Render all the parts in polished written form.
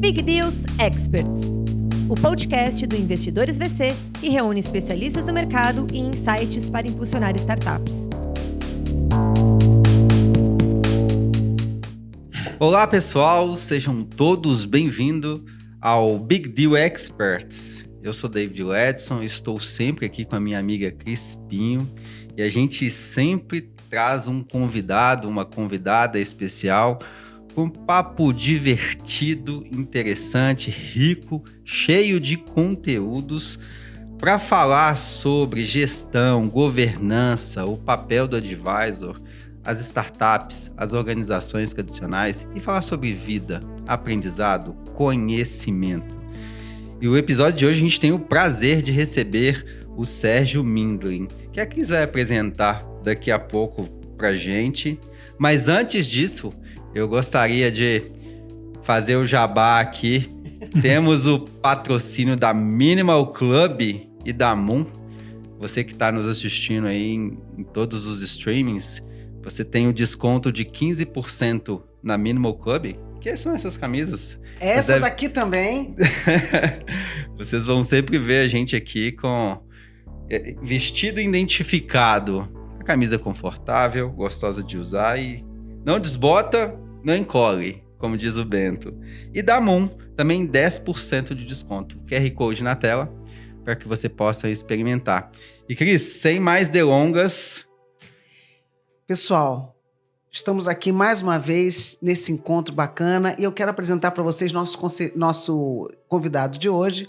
Big Deals Experts, o podcast do Investidores VC que reúne especialistas do mercado e insights para impulsionar startups. Olá pessoal, sejam todos bem-vindos ao Big Deal Experts. Eu sou David Ledson, estou sempre aqui com a minha amiga Crispinho e a gente sempre traz um convidado, uma convidada especial com um papo divertido, interessante, rico, cheio de conteúdos para falar sobre gestão, governança, o papel do advisor, as startups, as organizações tradicionais e falar sobre vida, aprendizado, conhecimento. E o episódio de hoje a gente tem o prazer de receber o Sérgio Mindlin, que a Cris vai apresentar daqui a pouco pra gente. Mas antes disso, eu gostaria de fazer o jabá aqui. Temos o patrocínio da Minimal Club e da Moon. Você que está nos assistindo aí em todos os streamings, você tem o desconto de 15% na Minimal Club. Que são essas camisas? Essa daqui também. Vocês vão sempre ver a gente aqui com vestido identificado. A camisa confortável, gostosa de usar e não desbota, não encolhe, como diz o Bento. E da Moon, também 10% de desconto. QR Code na tela, para que você possa experimentar. E Cris, sem mais delongas... Pessoal, estamos aqui mais uma vez nesse encontro bacana e eu quero apresentar para vocês nosso convidado de hoje,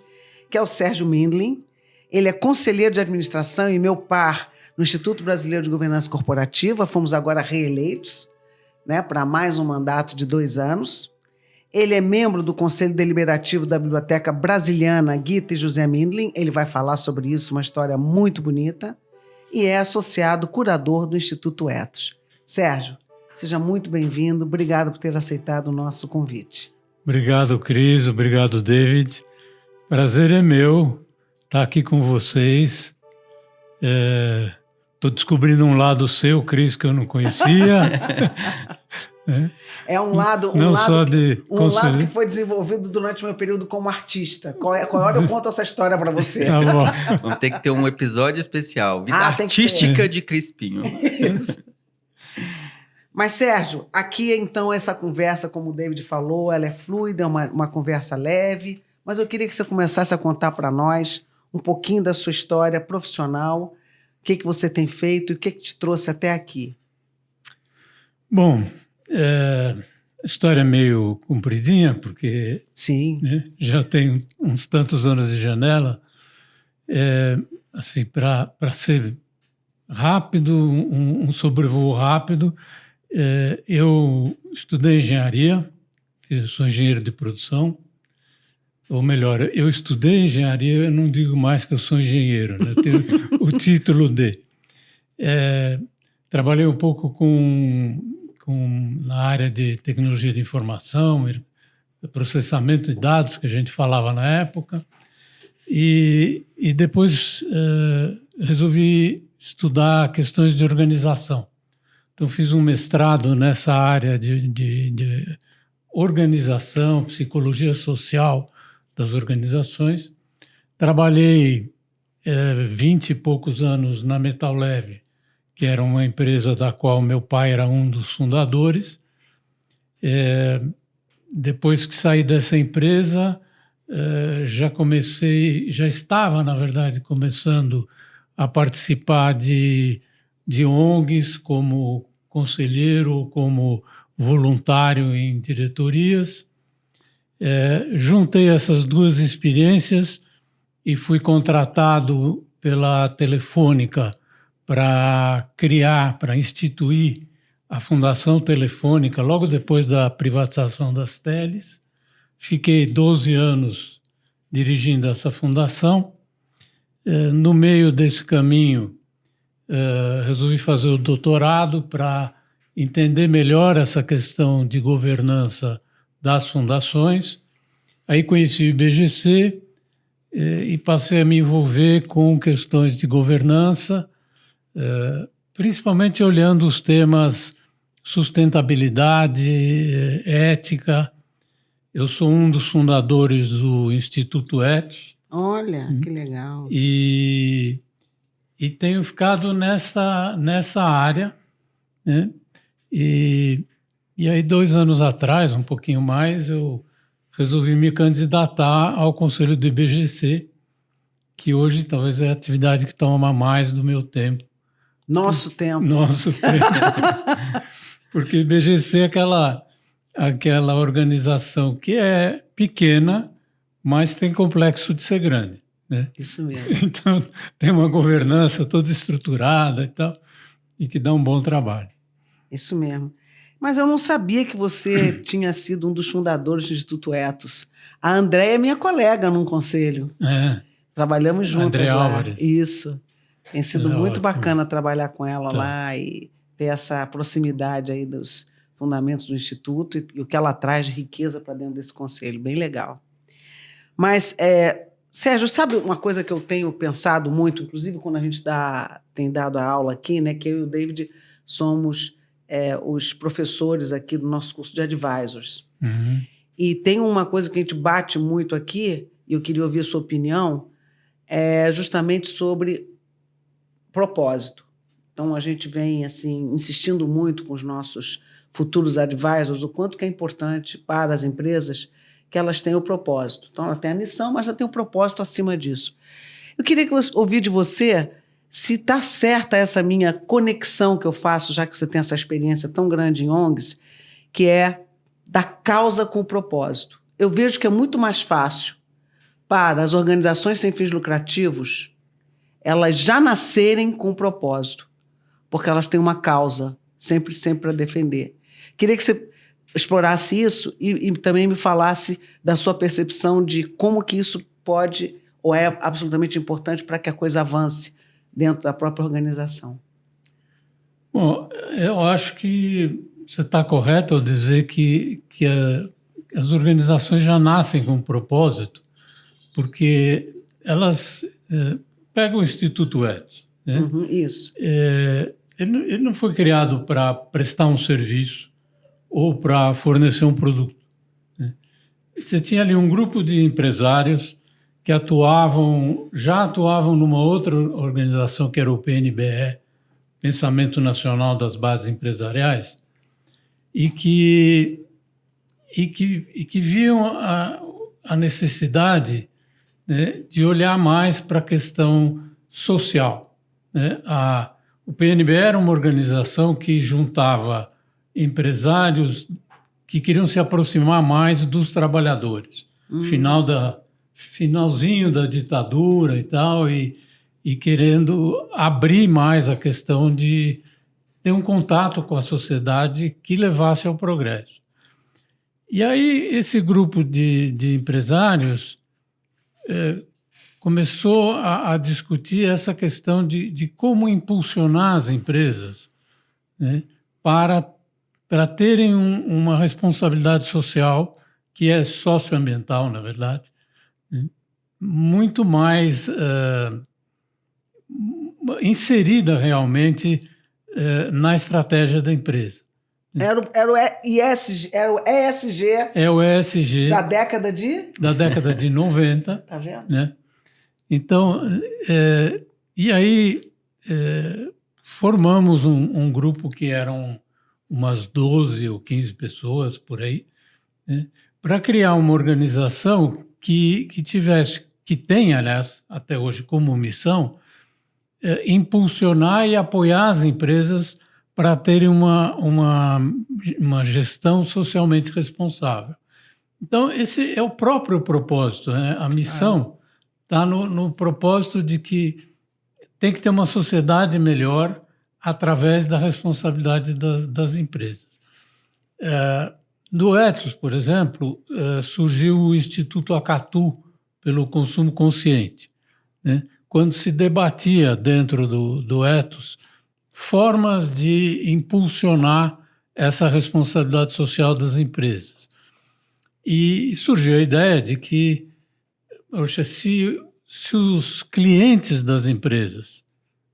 que é o Sérgio Mindlin. Ele é conselheiro de administração e meu par no Instituto Brasileiro de Governança Corporativa. Fomos agora reeleitos, né, para mais um mandato de 2 anos. Ele é membro do Conselho Deliberativo da Biblioteca Brasiliana Gita e José Mindlin. Ele vai falar sobre isso, uma história muito bonita. E é associado curador do Instituto Ethos. Sérgio, seja muito bem-vindo. Obrigado por ter aceitado o nosso convite. Obrigado, Cris. Obrigado, David. Prazer é meu estar aqui com vocês. Estou descobrindo um lado seu, Cris, que eu não conhecia. É um lado que foi desenvolvido durante o meu período como artista. Qual hora eu conto essa história para você? Tá bom. Vamos ter que ter um episódio especial. Vida artística de Crispinho. Isso. Mas, Sérgio, aqui então essa conversa, como o David falou, ela é fluida, é uma conversa leve, mas eu queria que você começasse a contar para nós um pouquinho da sua história profissional, o que você tem feito e o que te trouxe até aqui. Bom, a história é meio compridinha, porque sim, né, já tem uns tantos anos de janela. Assim, para ser rápido, um sobrevoo rápido, eu estudei engenharia, eu sou engenheiro de produção, ou melhor, eu estudei engenharia, eu não digo mais que eu sou engenheiro, né? Eu tenho o título de. Trabalhei um pouco na área de tecnologia de informação, processamento de dados, que a gente falava na época, e depois resolvi estudar questões de organização. Então, fiz um mestrado nessa área de organização, psicologia social das organizações. Trabalhei 20 e poucos anos na Metal Leve, que era uma empresa da qual meu pai era um dos fundadores. Depois que saí dessa empresa, já estava, na verdade, começando a participar de ONGs como conselheiro, como voluntário em diretorias. Juntei essas duas experiências e fui contratado pela Telefônica para instituir a Fundação Telefônica, logo depois da privatização das teles. Fiquei 12 anos dirigindo essa fundação. No meio desse caminho, resolvi fazer o doutorado para entender melhor essa questão de governança das fundações. Aí conheci o IBGC e passei a me envolver com questões de governança, principalmente olhando os temas sustentabilidade, ética, Eu sou um dos fundadores do Instituto Ethos Olha, que legal. e tenho ficado nessa área, né? E aí, 2 anos atrás, um pouquinho mais, eu resolvi me candidatar ao Conselho do IBGC, que hoje talvez é a atividade que toma mais do meu tempo. Nosso tempo. Nosso tempo. Porque o IBGC é aquela organização que é pequena, mas tem complexo de ser grande, né? Isso mesmo. Então, tem uma governança toda estruturada e tal, e que dá um bom trabalho. Isso mesmo. Mas eu não sabia que você tinha sido um dos fundadores do Instituto Ethos. A Andréia é minha colega num conselho. É, Trabalhamos juntas Andréia lá. Álvares. Isso. Tem sido É muito ótimo. bacana trabalhar com ela Tá. lá e ter essa proximidade aí dos fundamentos do Instituto e o que ela traz de riqueza para dentro desse conselho. Bem legal. Mas, Sérgio, sabe uma coisa que eu tenho pensado muito, inclusive quando a gente tem dado a aula aqui, né, que eu e o David somos os professores aqui do nosso curso de Advisors. Uhum. E tem uma coisa que a gente bate muito aqui, e eu queria ouvir a sua opinião, é justamente sobre propósito. Então, a gente vem assim, insistindo muito com os nossos futuros advisors, o quanto que é importante para as empresas que elas tenham o propósito. Então, ela tem a missão, mas ela tem o propósito acima disso. Eu queria ouvir de você se está certa essa minha conexão que eu faço, já que você tem essa experiência tão grande em ONGs, que é da causa com o propósito. Eu vejo que é muito mais fácil para as organizações sem fins lucrativos elas já nascerem com propósito, porque elas têm uma causa sempre para defender. Queria que você explorasse isso e também me falasse da sua percepção de como que isso pode ou é absolutamente importante para que a coisa avance dentro da própria organização. Bom, eu acho que você está correto ao dizer que as organizações já nascem com um propósito, porque elas pegam o Instituto Ethos, né? Uhum, isso. Ele não foi criado para prestar um serviço ou para fornecer um produto, né? Você tinha ali um grupo de empresários que já atuavam numa outra organização que era o PNBE, Pensamento Nacional das Bases Empresariais, e que viam a necessidade, né, de olhar mais para a questão social, né? O PNBE era uma organização que juntava empresários que queriam se aproximar mais dos trabalhadores. Finalzinho da ditadura e tal, e querendo abrir mais a questão de ter um contato com a sociedade que levasse ao progresso. E aí esse grupo de empresários começou a discutir essa questão de como impulsionar as empresas, né, para terem uma responsabilidade social, que é socioambiental, na verdade, né, muito mais inserida realmente na estratégia da empresa. Era o ESG, É o ESG da década de... da década de 90. Tá vendo? Né? Então, e aí formamos um grupo que eram umas 12 ou 15 pessoas por aí, né, para criar uma organização que tem, aliás, até hoje como missão, impulsionar e apoiar as empresas para terem uma gestão socialmente responsável. Então, esse é o próprio propósito, né? A missão está no propósito de que tem que ter uma sociedade melhor através da responsabilidade das empresas. No Ethos, por exemplo, surgiu o Instituto Acatu pelo consumo consciente, né? Quando se debatia dentro do Ethos formas de impulsionar essa responsabilidade social das empresas. E surgiu a ideia de que, poxa, se os clientes das empresas,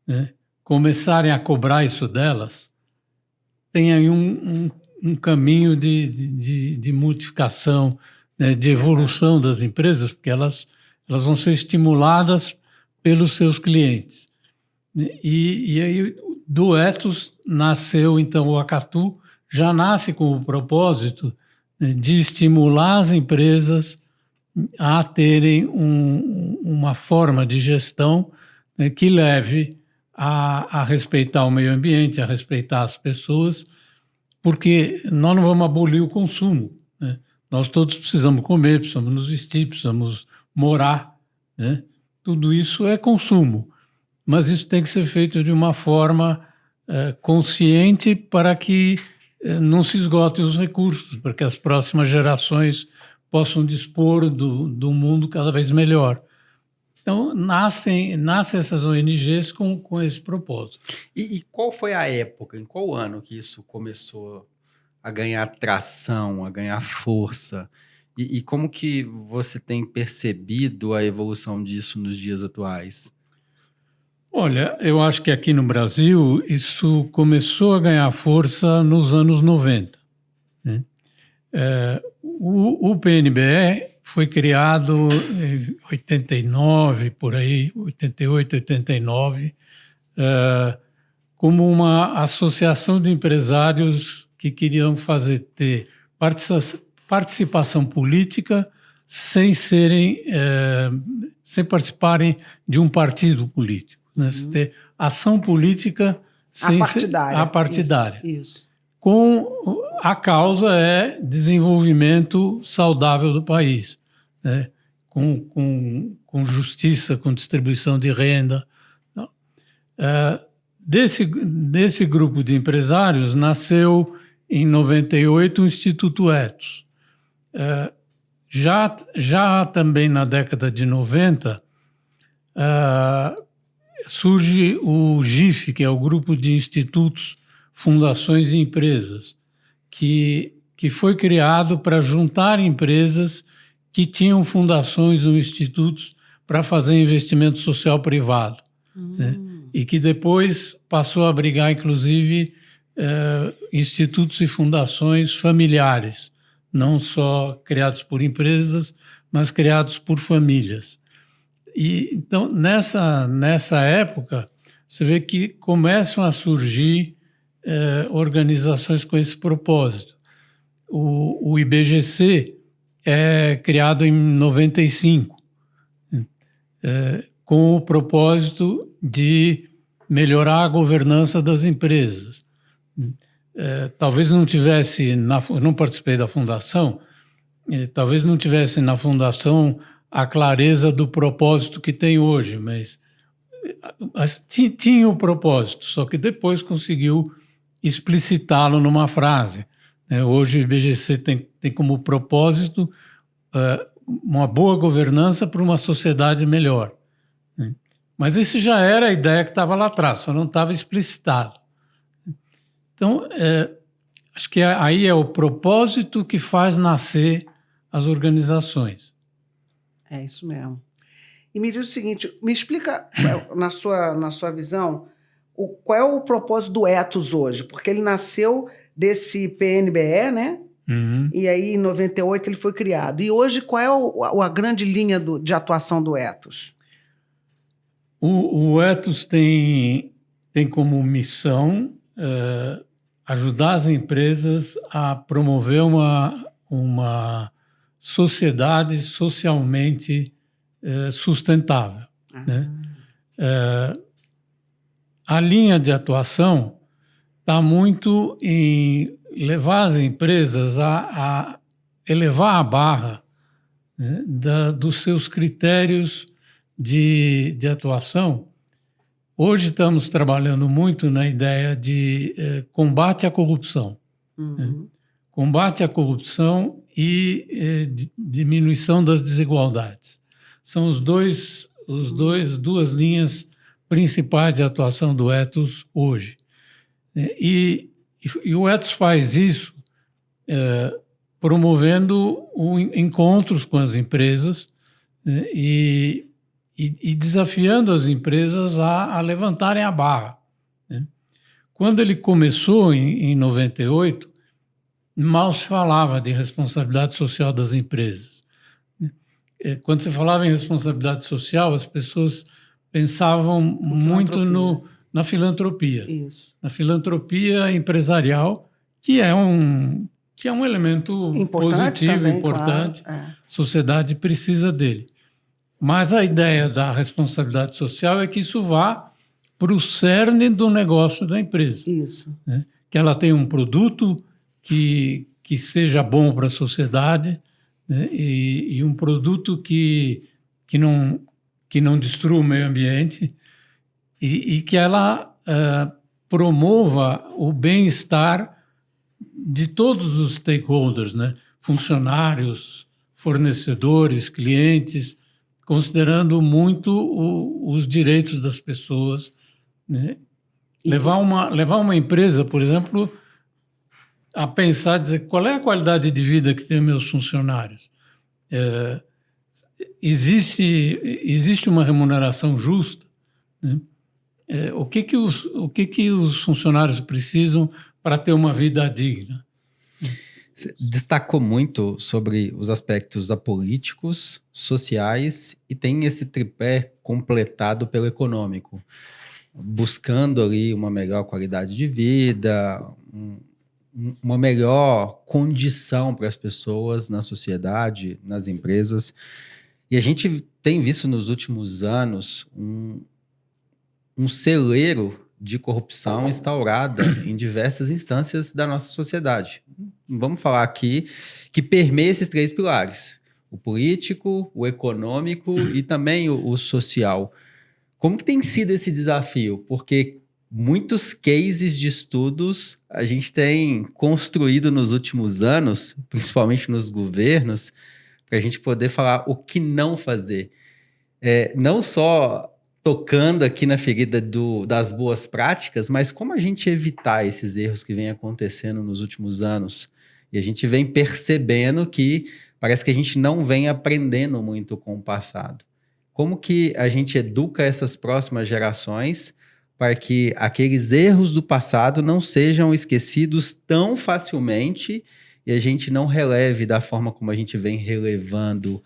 né, começarem a cobrar isso delas, tem aí um caminho de modificação, né, de evolução das empresas, porque elas vão ser estimuladas pelos seus clientes. E aí, do ethos nasceu, então, o Acatu, já nasce com o propósito, né, de estimular as empresas a terem uma forma de gestão, né, que leve a respeitar o meio ambiente, a respeitar as pessoas, porque nós não vamos abolir o consumo, né? Nós todos precisamos comer, precisamos nos vestir, precisamos morar, né? Tudo isso é consumo, mas isso tem que ser feito de uma forma consciente para que não se esgotem os recursos, para que as próximas gerações possam dispor do mundo cada vez melhor. Então, nascem essas ONGs com esse propósito. E qual foi a época, em qual ano que isso começou a ganhar tração, a ganhar força? E como que você tem percebido a evolução disso nos dias atuais? Olha, eu acho que aqui no Brasil isso começou a ganhar força nos anos 90, né? O PNBE foi criado em 89, por aí, 88, 89, como uma associação de empresários que queriam ter participação política sem participarem de um partido político, né? Ter ação política sem apartidária. Isso. Com a causa é desenvolvimento saudável do país, né? Com justiça, com distribuição de renda. Desse grupo de empresários nasceu em 98 o Instituto Ethos. Já também na década de 90 surge o GIF, que é o Grupo de Institutos, Fundações e Empresas, que foi criado para juntar empresas que tinham fundações ou institutos para fazer investimento social privado, né? E que depois passou a abrigar, inclusive, institutos e fundações familiares, não só criados por empresas, mas criados por famílias. E então, nessa época, você vê que começam a surgir organizações com esse propósito. O IBGC é criado em 95, com o propósito de melhorar a governança das empresas. Talvez não tivesse, não participei da fundação, talvez não tivesse na fundação a clareza do propósito que tem hoje, mas tinha o propósito, só que depois conseguiu explicitá-lo numa frase. Hoje o IBGC tem como propósito uma boa governança para uma sociedade melhor. Mas isso já era a ideia que estava lá atrás, só não estava explicitado. Então, acho que aí é o propósito que faz nascer as organizações. É isso mesmo. E me diz o seguinte, me explica, na sua visão, qual é o propósito do Ethos hoje? Porque ele nasceu desse PNBE, né? Uhum. E aí, em 98, ele foi criado. E hoje, qual é a grande linha de atuação do Ethos? O Ethos tem como missão ajudar as empresas a promover uma sociedade socialmente sustentável, né? A linha de atuação está muito em levar as empresas a elevar a barra, né, dos seus critérios de atuação. Hoje estamos trabalhando muito na ideia de combate à corrupção. Né? Combate à corrupção e diminuição das desigualdades. São duas linhas principais de atuação do Ethos hoje. E o Ethos faz isso promovendo encontros com as empresas, né, e desafiando as empresas a levantarem a barra, né? Quando ele começou em 98, mal se falava de responsabilidade social das empresas. Quando se falava em responsabilidade social, as pessoas pensavam muito na filantropia. Isso. Na filantropia empresarial, que é um elemento positivo, também, importante. Claro. A sociedade precisa dele. Mas a ideia da responsabilidade social é que isso vá para o cerne do negócio da empresa. Isso. Né? Que ela tenha um produto que seja bom para a sociedade, né? E um produto que não destrua o meio ambiente e que ela promova o bem-estar de todos os stakeholders, né? Funcionários, fornecedores, clientes, considerando muito os direitos das pessoas, né? Levar uma empresa, por exemplo, a pensar, dizer, qual é a qualidade de vida que tem meus funcionários? Existe uma remuneração justa? Né? O que os funcionários precisam para ter uma vida digna? Você destacou muito sobre os aspectos políticos, sociais e tem esse tripé completado pelo econômico, buscando ali uma melhor qualidade de vida, uma melhor condição para as pessoas na sociedade, nas empresas. E a gente tem visto nos últimos anos um celeiro de corrupção instaurada em diversas instâncias da nossa sociedade. Vamos falar aqui que permeia esses três pilares: o político, o econômico e também o social. Como que tem sido esse desafio? Porque muitos cases de estudos a gente tem construído nos últimos anos, principalmente nos governos, para a gente poder falar o que não fazer. Não só tocando aqui na ferida das boas práticas, mas como a gente evitar esses erros que vêm acontecendo nos últimos anos. E a gente vem percebendo que parece que a gente não vem aprendendo muito com o passado. Como que a gente educa essas próximas gerações para que aqueles erros do passado não sejam esquecidos tão facilmente e a gente não releve da forma como a gente vem relevando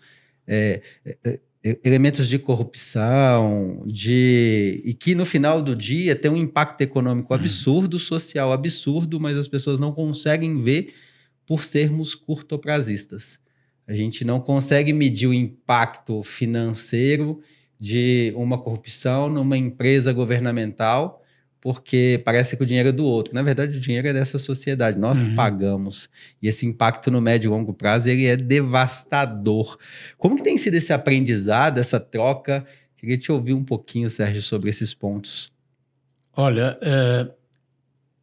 elementos de corrupção, e que no final do dia tem um impacto econômico absurdo, social absurdo, mas as pessoas não conseguem ver por sermos curtoprazistas. A gente não consegue medir o impacto financeiro de uma corrupção numa empresa governamental, porque parece que o dinheiro é do outro. Na verdade, o dinheiro é dessa sociedade, nós que pagamos. E esse impacto no médio e longo prazo, ele é devastador. Como que tem sido esse aprendizado, essa troca? Queria te ouvir um pouquinho, Sérgio, sobre esses pontos. Olha,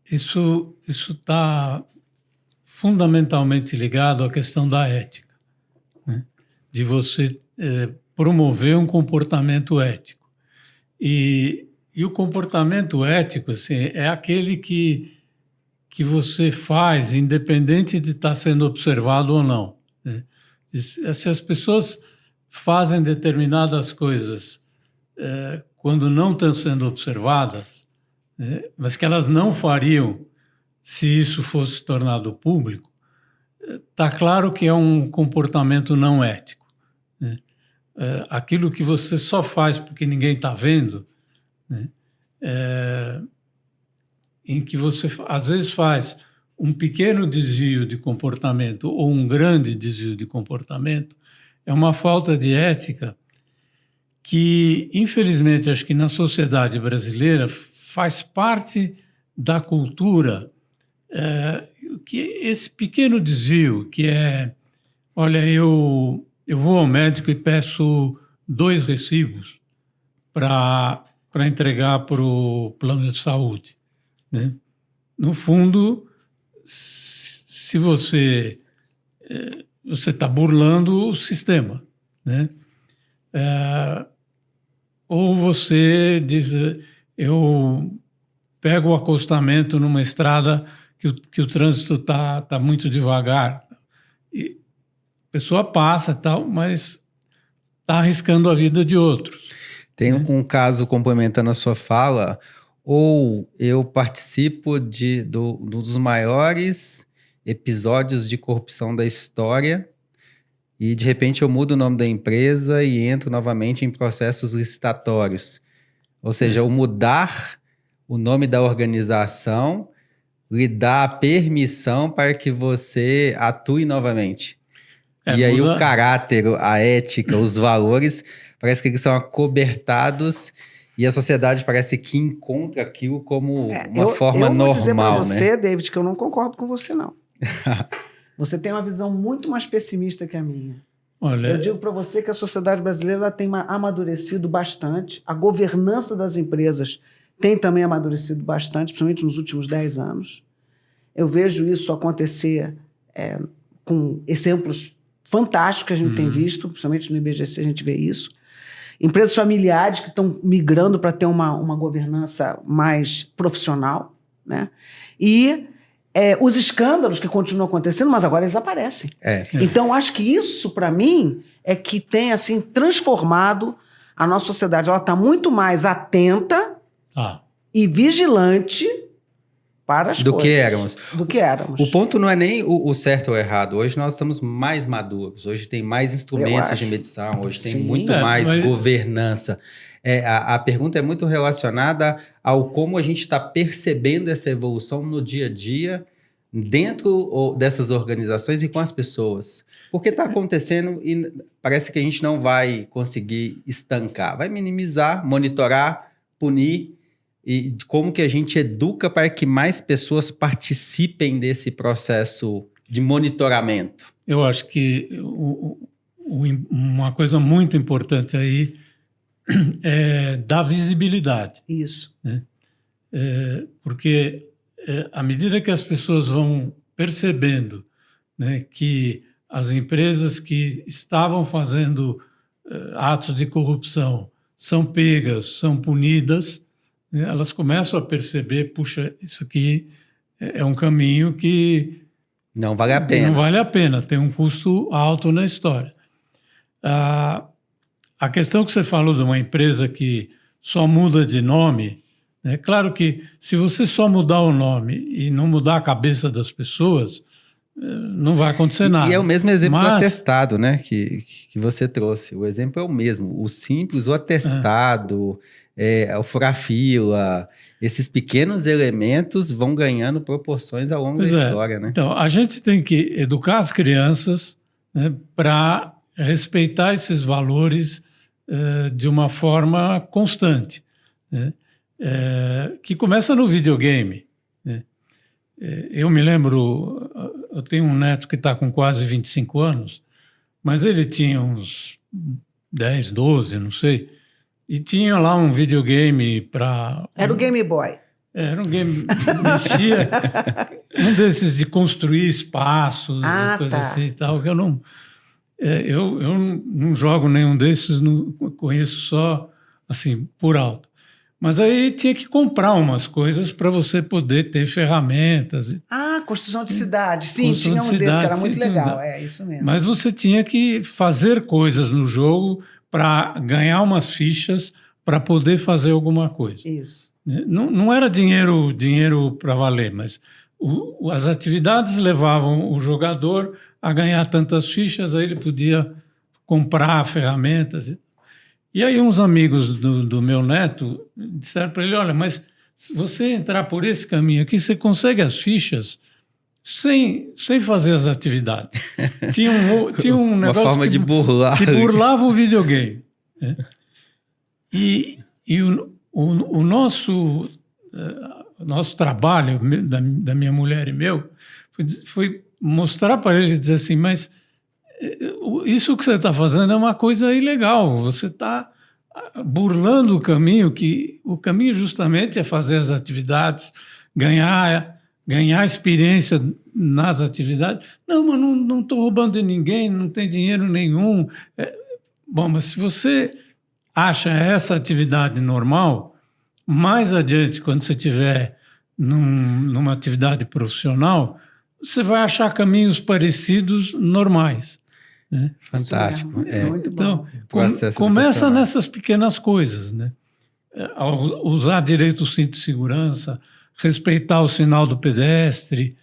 isso está fundamentalmente ligado à questão da ética, né? De você promover um comportamento ético. E o comportamento ético, assim, é aquele que você faz independente de estar sendo observado ou não, né? Se as pessoas fazem determinadas coisas quando não estão sendo observadas, né, mas que elas não fariam se isso fosse tornado público, está claro que é um comportamento não ético, né? Aquilo que você só faz porque ninguém está vendo, né? Em que você às vezes faz um pequeno desvio de comportamento ou um grande desvio de comportamento, é uma falta de ética que, infelizmente, acho que na sociedade brasileira faz parte da cultura, que esse pequeno desvio, que é, olha, eu vou ao médico e peço 2 recibos para entregar para o plano de saúde, né? No fundo, se você está burlando o sistema, né? Ou você diz, eu pego o acostamento numa estrada que o trânsito está muito devagar, e a pessoa passa e tal, mas está arriscando a vida de outros. Tem um caso complementando a sua fala, ou eu participo dos maiores episódios de corrupção da história e, de repente, eu mudo o nome da empresa e entro novamente em processos licitatórios. Ou seja, o mudar o nome da organização lhe dá a permissão para que você atue novamente. E aí o caráter, a ética, os valores, parece que eles são acobertados e a sociedade parece que encontra aquilo como uma forma normal. Eu vou dizer para você, David, que eu não concordo com você, não. Você tem uma visão muito mais pessimista que a minha. Olha, eu digo para você que a sociedade brasileira ela tem amadurecido bastante, a governança das empresas tem também amadurecido bastante, principalmente nos últimos 10 anos. Eu vejo isso acontecer com exemplos fantásticos que a gente tem visto, principalmente no IBGC a gente vê isso. Empresas familiares que estão migrando para ter uma governança mais profissional, né? E os escândalos que continuam acontecendo, mas agora eles aparecem. Então, acho que isso, para mim, é que tem assim, transformado a nossa sociedade. Ela está muito mais atenta e vigilante para as coisas. Do que éramos. O ponto não é nem o certo ou errado. Hoje nós estamos mais maduros. Hoje tem mais instrumentos de medição. Hoje tem muito mais governança. A pergunta é muito relacionada ao como a gente está percebendo essa evolução no dia a dia, dentro dessas organizações e com as pessoas. Porque está acontecendo e parece que a gente não vai conseguir estancar. Vai minimizar, monitorar, punir. E como que a gente educa para que mais pessoas participem desse processo de monitoramento? Eu acho que uma coisa muito importante aí é dar visibilidade. Isso. Né? Porque à medida que as pessoas vão percebendo, né, que as empresas que estavam fazendo atos de corrupção são pegas, são punidas, elas começam a perceber, puxa, isso aqui é um caminho que não vale a pena. Não vale a pena, tem um custo alto na história. A questão que você falou de uma empresa que só muda de nome, né? Claro que se você só mudar o nome e não mudar a cabeça das pessoas, não vai acontecer nada. E é o mesmo exemplo do atestado, né, que você trouxe. O exemplo é o mesmo. O simples, o atestado... o furar-fila, esses pequenos elementos vão ganhando proporções ao longo da história, né? Então, a gente tem que educar as crianças, né, para respeitar esses valores de uma forma constante, né? Que começa no videogame, né? Eu me lembro, eu tenho um neto que está com quase 25 anos, mas ele tinha uns 10, 12, não sei, e tinha lá um videogame para... Era o Game Boy. Era um game que mexia, um desses de construir espaços, coisa assim e tal, que eu não... Eu não jogo nenhum desses, não conheço só, assim, por alto. Mas aí tinha que comprar umas coisas para você poder ter ferramentas. Construção de cidade. Sim, tinha um desses que era muito legal. É isso mesmo. Mas você tinha que fazer coisas no jogo para ganhar umas fichas para poder fazer alguma coisa. Isso. Não era dinheiro para valer, mas as atividades levavam o jogador a ganhar tantas fichas, aí ele podia comprar ferramentas. E aí uns amigos do meu neto disseram para ele, olha, mas se você entrar por esse caminho aqui, você consegue as fichas sem fazer as atividades. Tinha um negócio uma forma de burlar. Que burlava o videogame. Né? E o nosso trabalho, da minha mulher e meu, foi mostrar para ele e dizer assim, mas isso que você está fazendo é uma coisa ilegal, você está burlando o caminho, que o caminho justamente é fazer as atividades, ganhar experiência nas atividades. Não, mas não estou roubando de ninguém, não tem dinheiro nenhum. Bom, mas se você acha essa atividade normal, mais adiante, quando você estiver numa atividade profissional, você vai achar caminhos parecidos normais. Né? Fantástico. Muito bom. Então, começa nessas pequenas coisas, né? Usar direito o cinto de segurança, respeitar o sinal do pedestre,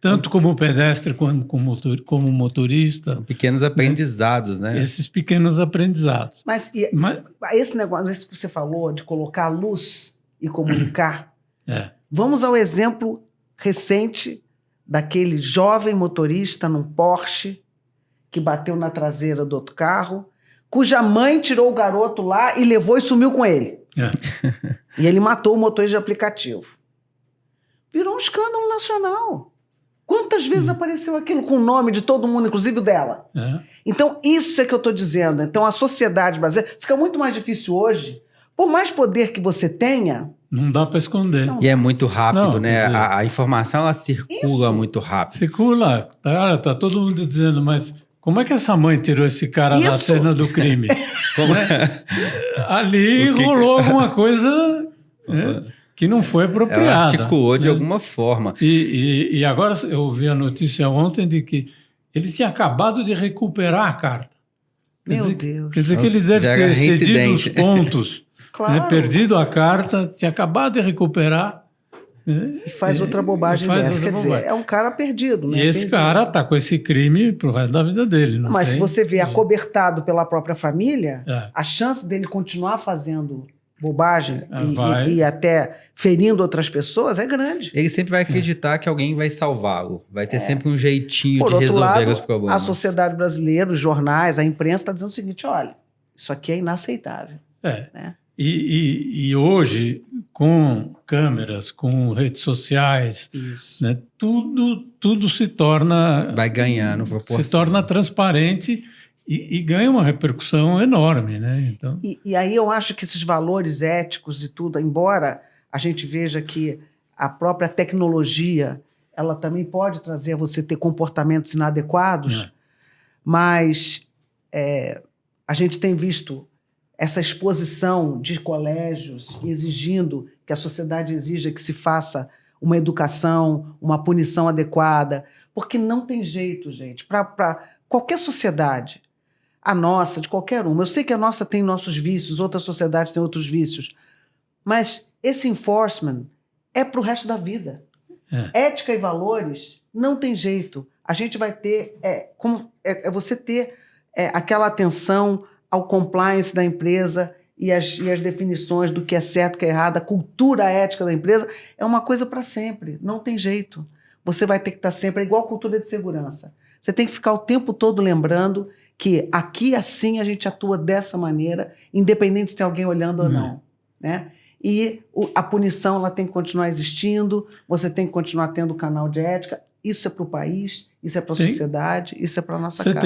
tanto como pedestre como motorista. São pequenos aprendizados, né? Esses pequenos aprendizados. Mas esse negócio, esse que você falou de colocar a luz e comunicar, vamos ao exemplo recente daquele jovem motorista num Porsche que bateu na traseira do outro carro, cuja mãe tirou o garoto lá e levou e sumiu com ele. E ele matou o motorista de aplicativo. Virou um escândalo nacional. Quantas vezes apareceu aquilo com o nome de todo mundo, inclusive o dela? Então, isso é que eu estou dizendo. Então, a sociedade brasileira fica muito mais difícil hoje. Por mais poder que você tenha... Não dá para esconder. E é muito rápido, Não, né? A informação, ela circula muito rápido. Circula. Tá todo mundo dizendo, mas como é que essa mãe tirou esse cara da cena do crime? Ali rolou alguma coisa... que não foi apropriada. Ela articulou de alguma forma. E agora eu ouvi a notícia ontem de que ele tinha acabado de recuperar a carta. Meu Deus. Quer dizer que ele deve ter cedido os pontos, Claro. perdido a carta, tinha acabado de recuperar. E faz outra bobagem dessa. Quer dizer, é um cara perdido, né? E esse cara está com esse crime pro resto da vida dele. Mas se você vê acobertado pela própria família, a chance dele continuar fazendo bobagem e até ferindo outras pessoas é grande. Ele sempre vai acreditar que alguém vai salvá-lo. Vai ter sempre um jeitinho de Por outro resolver lado, os problemas. a sociedade brasileira, os jornais, a imprensa está dizendo o seguinte, olha, isso aqui é inaceitável. Né? E hoje, com câmeras, com redes sociais, né, tudo se torna... Vai ganhando proporção. Se torna transparente e ganha uma repercussão enorme, né? Então... E aí eu acho que esses valores éticos e tudo, embora a gente veja que a própria tecnologia, ela também pode trazer a você ter comportamentos inadequados, mas a gente tem visto essa exposição de colégios exigindo que a sociedade exija que se faça uma educação, uma punição adequada, porque não tem jeito, gente, para qualquer sociedade, a nossa, de qualquer uma. Eu sei que a nossa tem nossos vícios, outras sociedades têm outros vícios, mas esse enforcement é para o resto da vida. Ética e valores não tem jeito. A gente vai ter, você ter aquela atenção ao compliance da empresa e as definições do que é certo, o que é errado, a cultura ética da empresa é uma coisa para sempre, não tem jeito. Você vai ter que estar sempre, é igual a cultura de segurança. Você tem que ficar o tempo todo lembrando que aqui, assim, a gente atua dessa maneira, independente se tem alguém olhando ou não. Né? E a punição ela tem que continuar existindo, você tem que continuar tendo canal de ética. Isso é para o país, isso é para a sociedade, isso é para a nossa casa.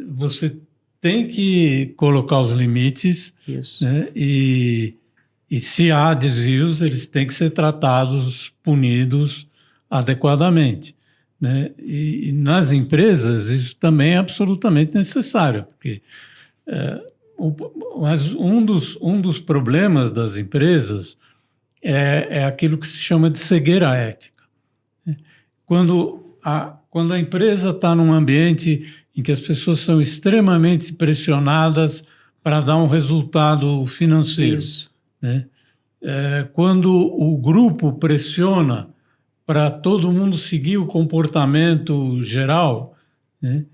Você tem que colocar os limites, né? E se há desvios, eles têm que ser tratados, punidos adequadamente. Né? E nas empresas isso também é absolutamente necessário, porque mas um dos problemas das empresas é aquilo que se chama de cegueira ética. Quando a empresa está num ambiente em que as pessoas são extremamente pressionadas para dar um resultado financeiro, né? Quando o grupo pressiona para todo mundo seguir o comportamento geral, né?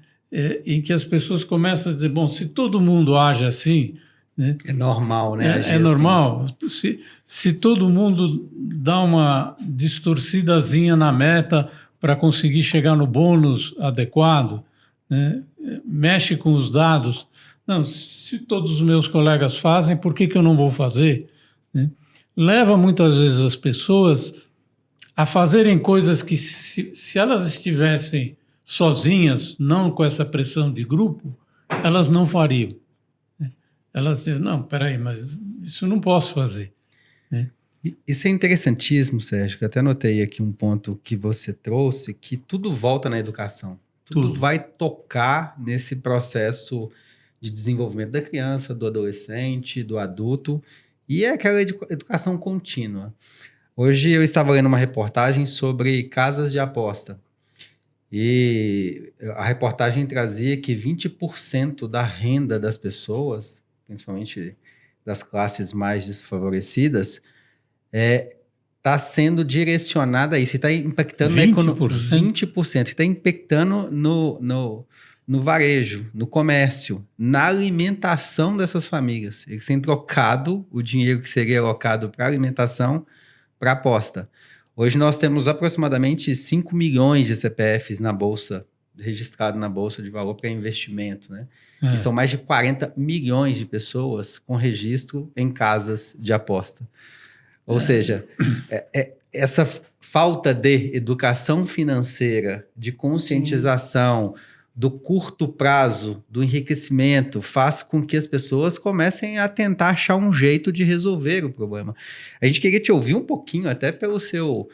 Em que as pessoas começam a dizer, bom, se todo mundo age assim... Né? É normal, né? É normal. Assim. Se todo mundo dá uma distorcidazinha na meta para conseguir chegar no bônus adequado, né? Mexe com os dados. Não, se todos os meus colegas fazem, por que eu não vou fazer? Né? Leva muitas vezes as pessoas a fazerem coisas que, se elas estivessem sozinhas, não com essa pressão de grupo, elas não fariam. Elas dizem, não, peraí, mas isso eu não posso fazer. Né? Isso é interessantíssimo, Sérgio, que eu até notei aqui um ponto que você trouxe, que tudo volta na educação. Tudo vai tocar nesse processo de desenvolvimento da criança, do adolescente, do adulto, e é aquela educação contínua. Hoje eu estava lendo uma reportagem sobre casas de aposta. E a reportagem trazia que 20% da renda das pessoas, principalmente das classes mais desfavorecidas, está sendo direcionada a isso, está impactando na economia. 20%. Está impactando no varejo, no comércio, na alimentação dessas famílias. Eles têm trocado o dinheiro que seria alocado para alimentação para aposta. Hoje nós temos aproximadamente 5 milhões de CPFs na Bolsa, registrado na Bolsa de Valor para investimento, né? E são mais de 40 milhões de pessoas com registro em casas de aposta. Ou seja, essa falta de educação financeira, de conscientização, do curto prazo, do enriquecimento, faz com que as pessoas comecem a tentar achar um jeito de resolver o problema. A gente queria te ouvir um pouquinho, até pelo seu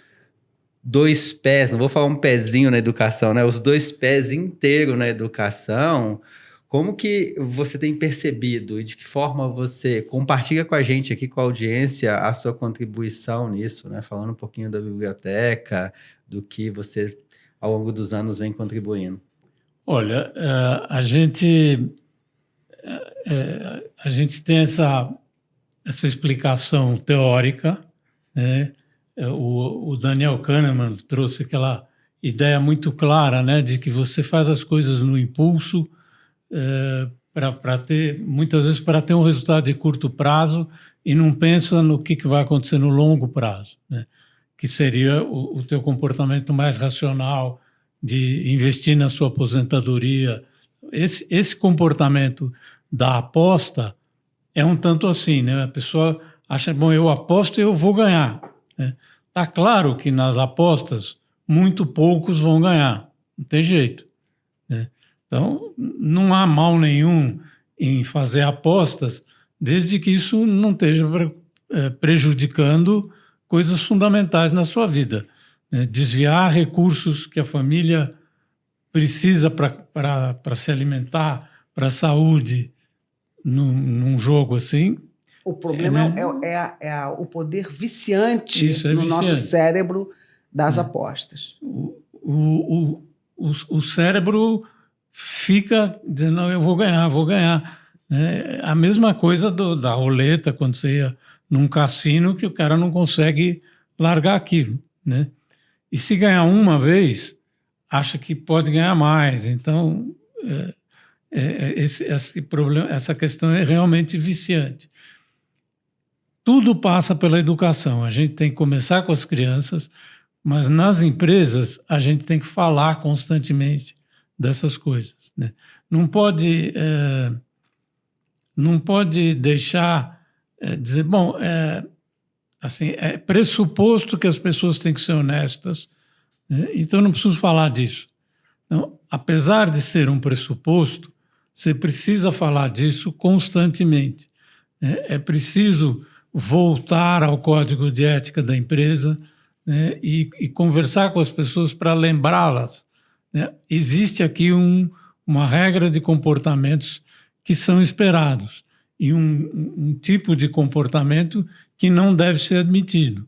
2 pés, não vou falar um pezinho na educação, né? Os 2 pés inteiros na educação. Como que você tem percebido e de que forma você compartilha com a gente aqui, com a audiência, a sua contribuição nisso, né? Falando um pouquinho da biblioteca, do que você, ao longo dos anos, vem contribuindo. Olha, a gente tem essa explicação teórica, né? O Daniel Kahneman trouxe aquela ideia muito clara, né, de que você faz as coisas no impulso, muitas vezes para ter um resultado de curto prazo e não pensa no que vai acontecer no longo prazo, né? Que seria o teu comportamento mais racional, de investir na sua aposentadoria. Esse comportamento da aposta é um tanto assim, né? A pessoa acha, bom, eu aposto e eu vou ganhar, né? Tá claro que nas apostas muito poucos vão ganhar, não tem jeito, né? Então, não há mal nenhum em fazer apostas, desde que isso não esteja prejudicando coisas fundamentais na sua vida. Desviar recursos que a família precisa para se alimentar, para a saúde, num jogo assim. O problema é o poder viciante no nosso cérebro das apostas. O cérebro fica dizendo, não, eu vou ganhar. É a mesma coisa da roleta, quando você ia num cassino, que o cara não consegue largar aquilo, né? E se ganhar uma vez, acha que pode ganhar mais. Então, esse problema, essa questão é realmente viciante. Tudo passa pela educação. A gente tem que começar com as crianças, mas nas empresas a gente tem que falar constantemente dessas coisas, né? Não pode deixar dizer, bom, assim, é pressuposto que as pessoas têm que ser honestas, né? Então não preciso falar disso. Então, apesar de ser um pressuposto, você precisa falar disso constantemente, né? É preciso voltar ao código de ética da empresa, né? E conversar com as pessoas para lembrá-las, né? Existe aqui uma regra de comportamentos que são esperados e um tipo de comportamento que não deve ser admitido.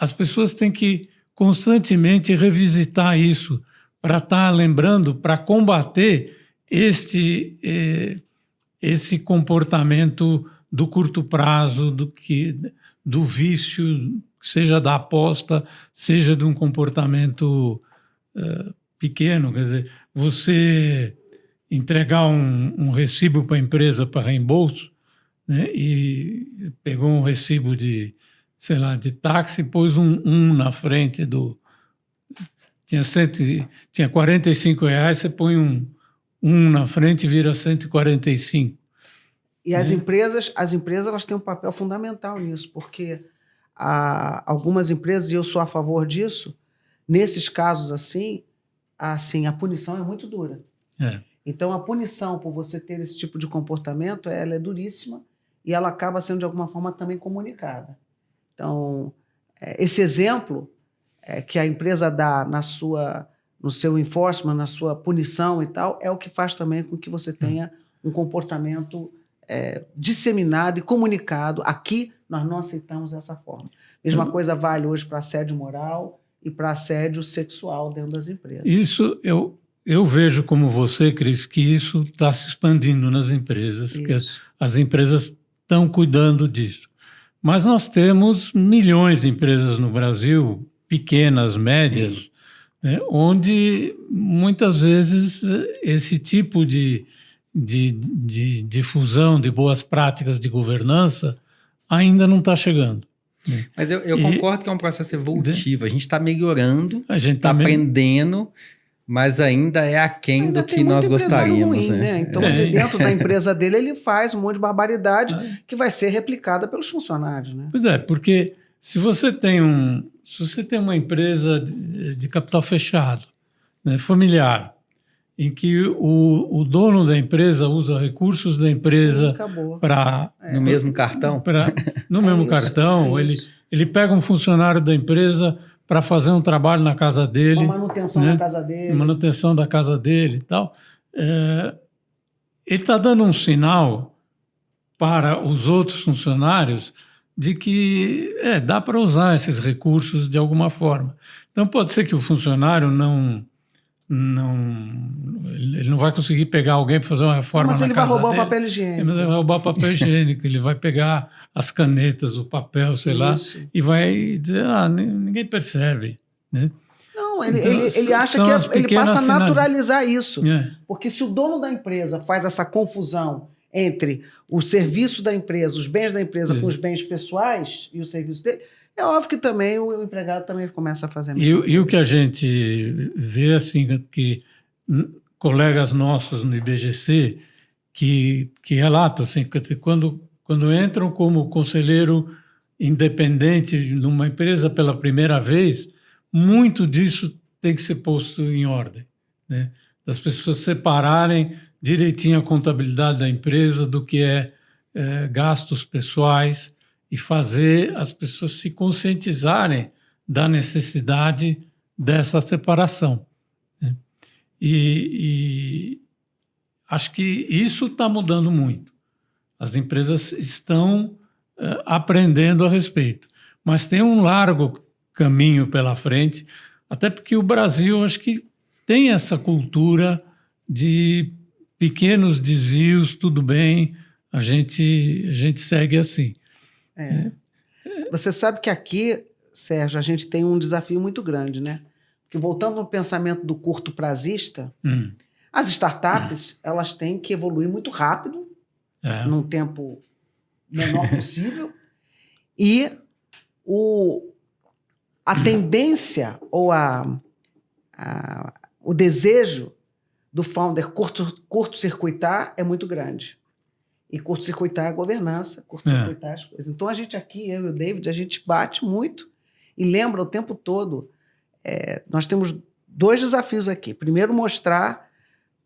As pessoas têm que constantemente revisitar isso para estar lembrando, para combater esse comportamento do curto prazo, do vício, seja da aposta, seja de um comportamento pequeno. Quer dizer, você entregar um recibo para a empresa para reembolso, né, e pegou um recibo de táxi, pôs um na frente tinha 45 reais, você põe um na frente e vira 145. E as empresas elas têm um papel fundamental nisso, porque algumas empresas, e eu sou a favor disso, nesses casos assim, a punição é muito dura. Então, a punição por você ter esse tipo de comportamento, ela é duríssima e ela acaba sendo, de alguma forma, também comunicada. Então, esse exemplo que a empresa dá no seu enforcement, na sua punição e tal, é o que faz também com que você tenha um comportamento disseminado e comunicado. Aqui, nós não aceitamos essa forma. Mesma coisa vale hoje para assédio moral e para assédio sexual dentro das empresas. Isso eu vejo como você, Cris, que isso está se expandindo nas empresas, que as empresas estão cuidando disso. Mas nós temos milhões de empresas no Brasil, pequenas, médias, né, onde muitas vezes esse tipo de difusão de boas práticas de governança ainda não está chegando. Mas eu concordo que é um processo evolutivo. A gente está melhorando, a gente está aprendendo, mas ainda é aquém do que nós gostaríamos. Ruim, né? Então, dentro da empresa dele, ele faz um monte de barbaridade que vai ser replicada pelos funcionários. Né? Pois é, porque se você tem uma empresa de capital fechado, né, familiar, em que o dono da empresa usa recursos da empresa para... No mesmo cartão? No mesmo cartão. Ele pega um funcionário da empresa para fazer um trabalho na casa dele. Uma manutenção da casa dele. Manutenção da casa dele e tal. Ele está dando um sinal para os outros funcionários de que dá para usar esses recursos de alguma forma. Então, pode ser que o funcionário ele não vai conseguir pegar alguém para fazer uma reforma na casa dele. Mas ele vai roubar o papel higiênico. Mas ele vai roubar o papel higiênico, ele vai pegar as canetas, o papel, sei lá, e vai dizer, ninguém percebe, né? Não, ele acha que ele passa a naturalizar isso. É. Porque se o dono da empresa faz essa confusão entre o serviço da empresa, os bens da empresa com os bens pessoais e o serviço dele, é óbvio que também o empregado também começa a fazer mesmo. E o que a gente vê, assim, que colegas nossos no IBGC que relatam, assim, que quando entram como conselheiro independente numa empresa pela primeira vez, muito disso tem que ser posto em ordem, né? Das pessoas separarem direitinho a contabilidade da empresa do que é gastos pessoais e fazer as pessoas se conscientizarem da necessidade dessa separação, né? E acho que isso está mudando muito. As empresas estão aprendendo a respeito, mas tem um largo caminho pela frente, até porque o Brasil, acho que tem essa cultura de pequenos desvios, tudo bem, a gente segue assim. Você sabe que aqui, Sérgio, a gente tem um desafio muito grande, né? Porque voltando no pensamento do curto prazista, as startups elas têm que evoluir muito rápido, num tempo menor possível, e a tendência ou o desejo do founder curto-circuitar é muito grande. E curto-circuitar a governança, curto-circuitar as coisas. Então, a gente aqui, eu e o David, a gente bate muito e lembra o tempo todo. Nós temos 2 desafios aqui. Primeiro, mostrar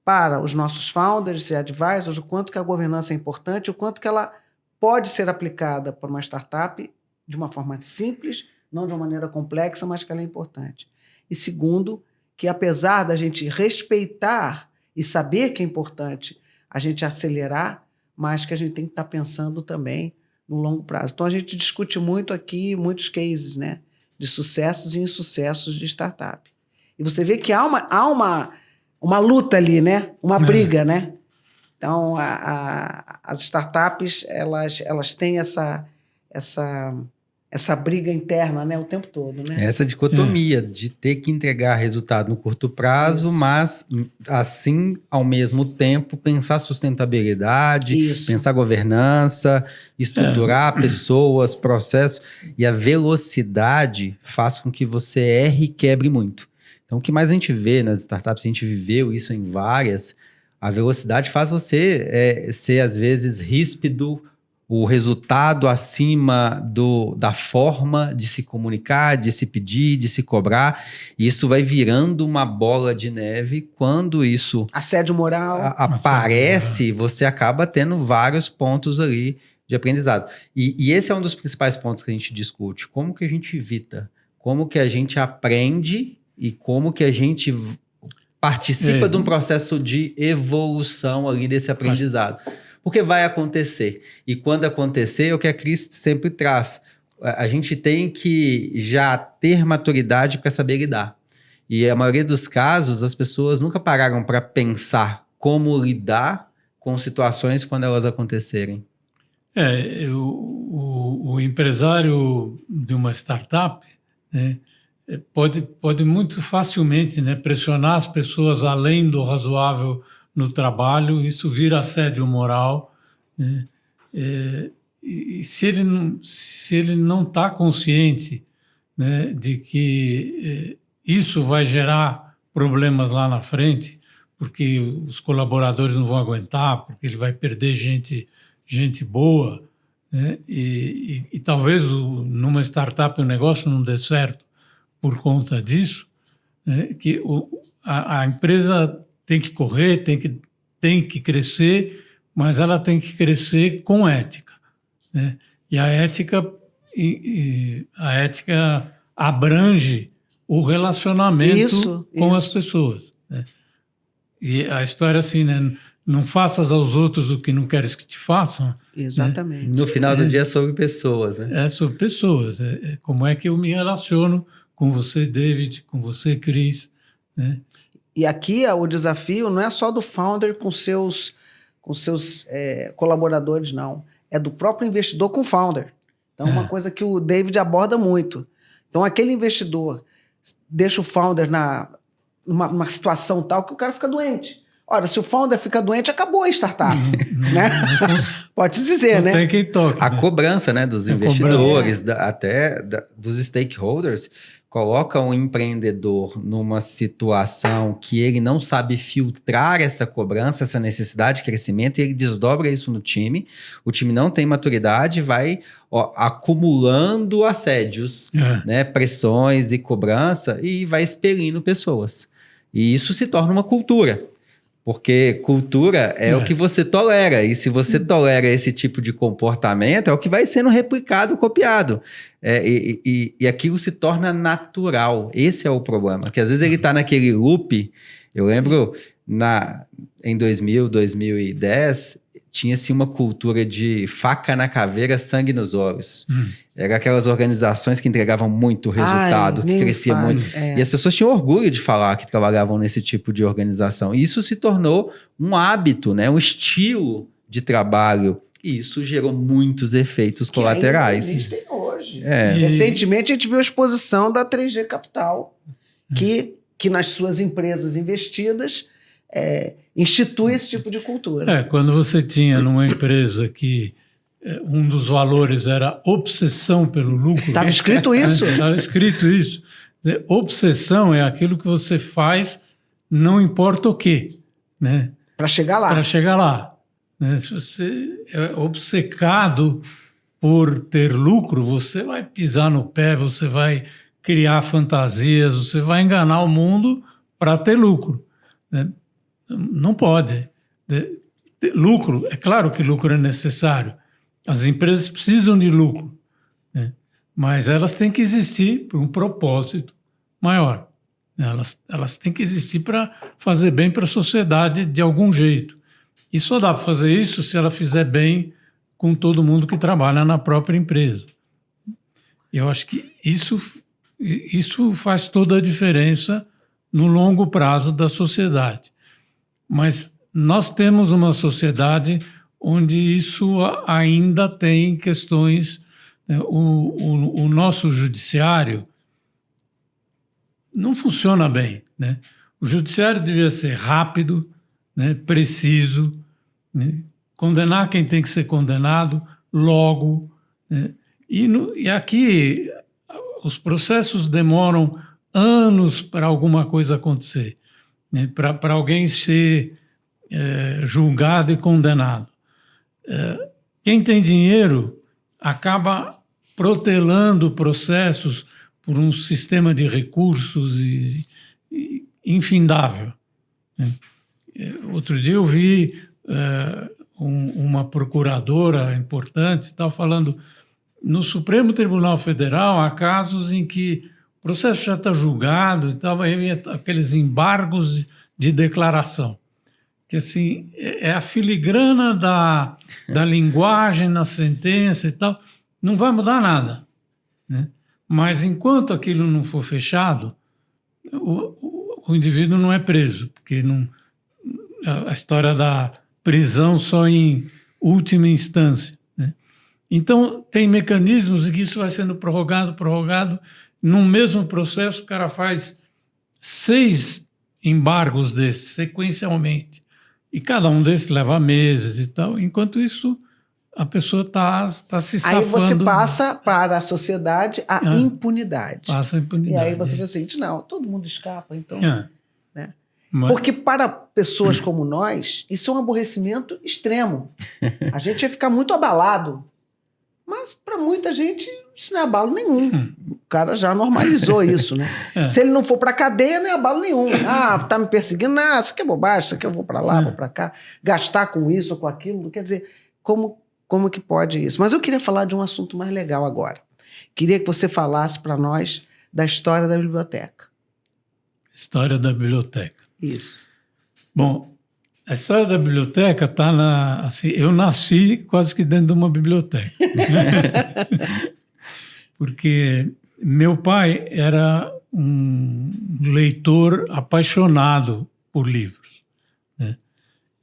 para os nossos founders e advisors o quanto que a governança é importante, o quanto que ela pode ser aplicada por uma startup de uma forma simples, não de uma maneira complexa, mas que ela é importante. E segundo, que apesar da gente respeitar e saber que é importante a gente acelerar, mas que a gente tem que estar pensando também no longo prazo. Então, a gente discute muito aqui, muitos cases, né, de sucessos e insucessos de startup. E você vê que há uma luta ali, né, uma briga, né? Então, as startups, elas têm essa briga interna, né, o tempo todo, né? Essa dicotomia de ter que entregar resultado no curto prazo, mas assim, ao mesmo tempo, pensar sustentabilidade, pensar governança, estruturar pessoas, processos, e a velocidade faz com que você erre e quebre muito. Então, o que mais a gente vê nas startups, a gente viveu isso em várias, a velocidade faz você ser, às vezes, ríspido, o resultado acima da forma de se comunicar, de se pedir, de se cobrar. E isso vai virando uma bola de neve. Quando isso assédio moral aparece, você acaba tendo vários pontos ali de aprendizado. E esse é um dos principais pontos que a gente discute. Como que a gente evita? Como que a gente aprende e como que a gente participa de um processo de evolução ali desse aprendizado? Porque vai acontecer. E quando acontecer, é o que a Cris sempre traz. A gente tem que já ter maturidade para saber lidar. E a maioria dos casos, as pessoas nunca pararam para pensar como lidar com situações quando elas acontecerem. O o empresário de uma startup, né, pode muito facilmente, né, pressionar as pessoas além do razoável no trabalho, isso vira assédio moral, né? E se ele não está consciente, né, de que isso vai gerar problemas lá na frente, porque os colaboradores não vão aguentar, porque ele vai perder gente boa, né? E talvez numa startup o negócio não dê certo por conta disso, né? Que a empresa tem que correr, tem que crescer, mas ela tem que crescer com ética, né? E a ética abrange o relacionamento com as pessoas, né? E a história assim, né? Não faças aos outros o que não queres que te façam. Exatamente. No final do dia é sobre pessoas, né? É sobre pessoas. Como é que eu me relaciono com você, David, com você, Cris, né? E aqui o desafio não é só do founder com seus colaboradores, não. É do próprio investidor com o founder. Então, uma coisa que o David aborda muito. Então, aquele investidor deixa o founder numa situação tal que o cara fica doente. Ora, se o founder fica doente, acabou a startup, né? Pode-se dizer, né? Tem quem toque. A cobrança, né, dos investidores, dos stakeholders, coloca um empreendedor numa situação que ele não sabe filtrar essa cobrança, essa necessidade de crescimento, e ele desdobra isso no time. O time não tem maturidade, vai acumulando assédios, né, pressões e cobrança, e vai expelindo pessoas. E isso se torna uma cultura. Porque cultura é o que você tolera. E se você tolera esse tipo de comportamento, é o que vai sendo replicado, copiado. E aquilo se torna natural. Esse é o problema. Que às vezes ele está naquele loop. Eu lembro, em 2010, tinha-se uma cultura de faca na caveira, sangue nos olhos. Era aquelas organizações que entregavam muito resultado, que crescia muito. E as pessoas tinham orgulho de falar que trabalhavam nesse tipo de organização. E isso se tornou um hábito, né? Um estilo de trabalho. E isso gerou muitos efeitos colaterais. Que existem hoje. Recentemente a gente viu a exposição da 3G Capital, que nas suas empresas investidas institui esse tipo de cultura. Quando você tinha numa empresa que um dos valores era obsessão pelo lucro. Estava escrito isso? Estava escrito isso. Obsessão é aquilo que você faz, não importa o quê, né? Para chegar lá. Para chegar lá. Né? Se você é obcecado por ter lucro, você vai pisar no pé, você vai criar fantasias, você vai enganar o mundo para ter lucro, né? Não pode. Lucro, é claro que lucro é necessário. As empresas precisam de lucro, né? Mas elas têm que existir por um propósito maior. Elas têm que existir para fazer bem para a sociedade de algum jeito. E só dá para fazer isso se ela fizer bem com todo mundo que trabalha na própria empresa. Eu acho que isso faz toda a diferença no longo prazo da sociedade. Mas nós temos uma sociedade onde isso ainda tem questões, né? O nosso judiciário não funciona bem, né? O judiciário devia ser rápido, né? Preciso, né? Condenar quem tem que ser condenado logo, né? E aqui os processos demoram anos para alguma coisa acontecer, né? Para alguém ser julgado e condenado. Quem tem dinheiro acaba protelando processos por um sistema de recursos infindável, né? Outro dia eu vi uma procuradora importante falando no Supremo Tribunal Federal há casos em que o processo já está julgado e tal, aqueles embargos de declaração. Que assim, é a filigrana da linguagem na sentença e tal, não vai mudar nada, né? Mas enquanto aquilo não for fechado, o indivíduo não é preso, porque a história da prisão só em última instância, né? Então, tem mecanismos em que isso vai sendo prorrogado. Num mesmo processo, o cara faz 6 embargos desses sequencialmente. E cada um desses leva meses e tal. Enquanto isso, a pessoa está se safando. Aí você passa para a sociedade a impunidade. Passa a impunidade. E aí você diz o seguinte, não, todo mundo escapa, então... Né? Mas... Porque para pessoas como nós, isso é um aborrecimento extremo. A gente ia ficar muito abalado. Mas para muita gente, isso não é abalo nenhum. O cara já normalizou isso, né? Se ele não for para cadeia, não é abalo nenhum. Ah, tá me perseguindo? Ah, isso aqui é bobagem, isso aqui eu vou para lá, vou para cá. Gastar com isso ou com aquilo. Quer dizer, como que pode isso? Mas eu queria falar de um assunto mais legal agora. Queria que você falasse para nós da história da biblioteca. História da biblioteca. Isso. Bom, a história da biblioteca está na... Assim, eu nasci quase que dentro de uma biblioteca. Porque meu pai era um leitor apaixonado por livros, né?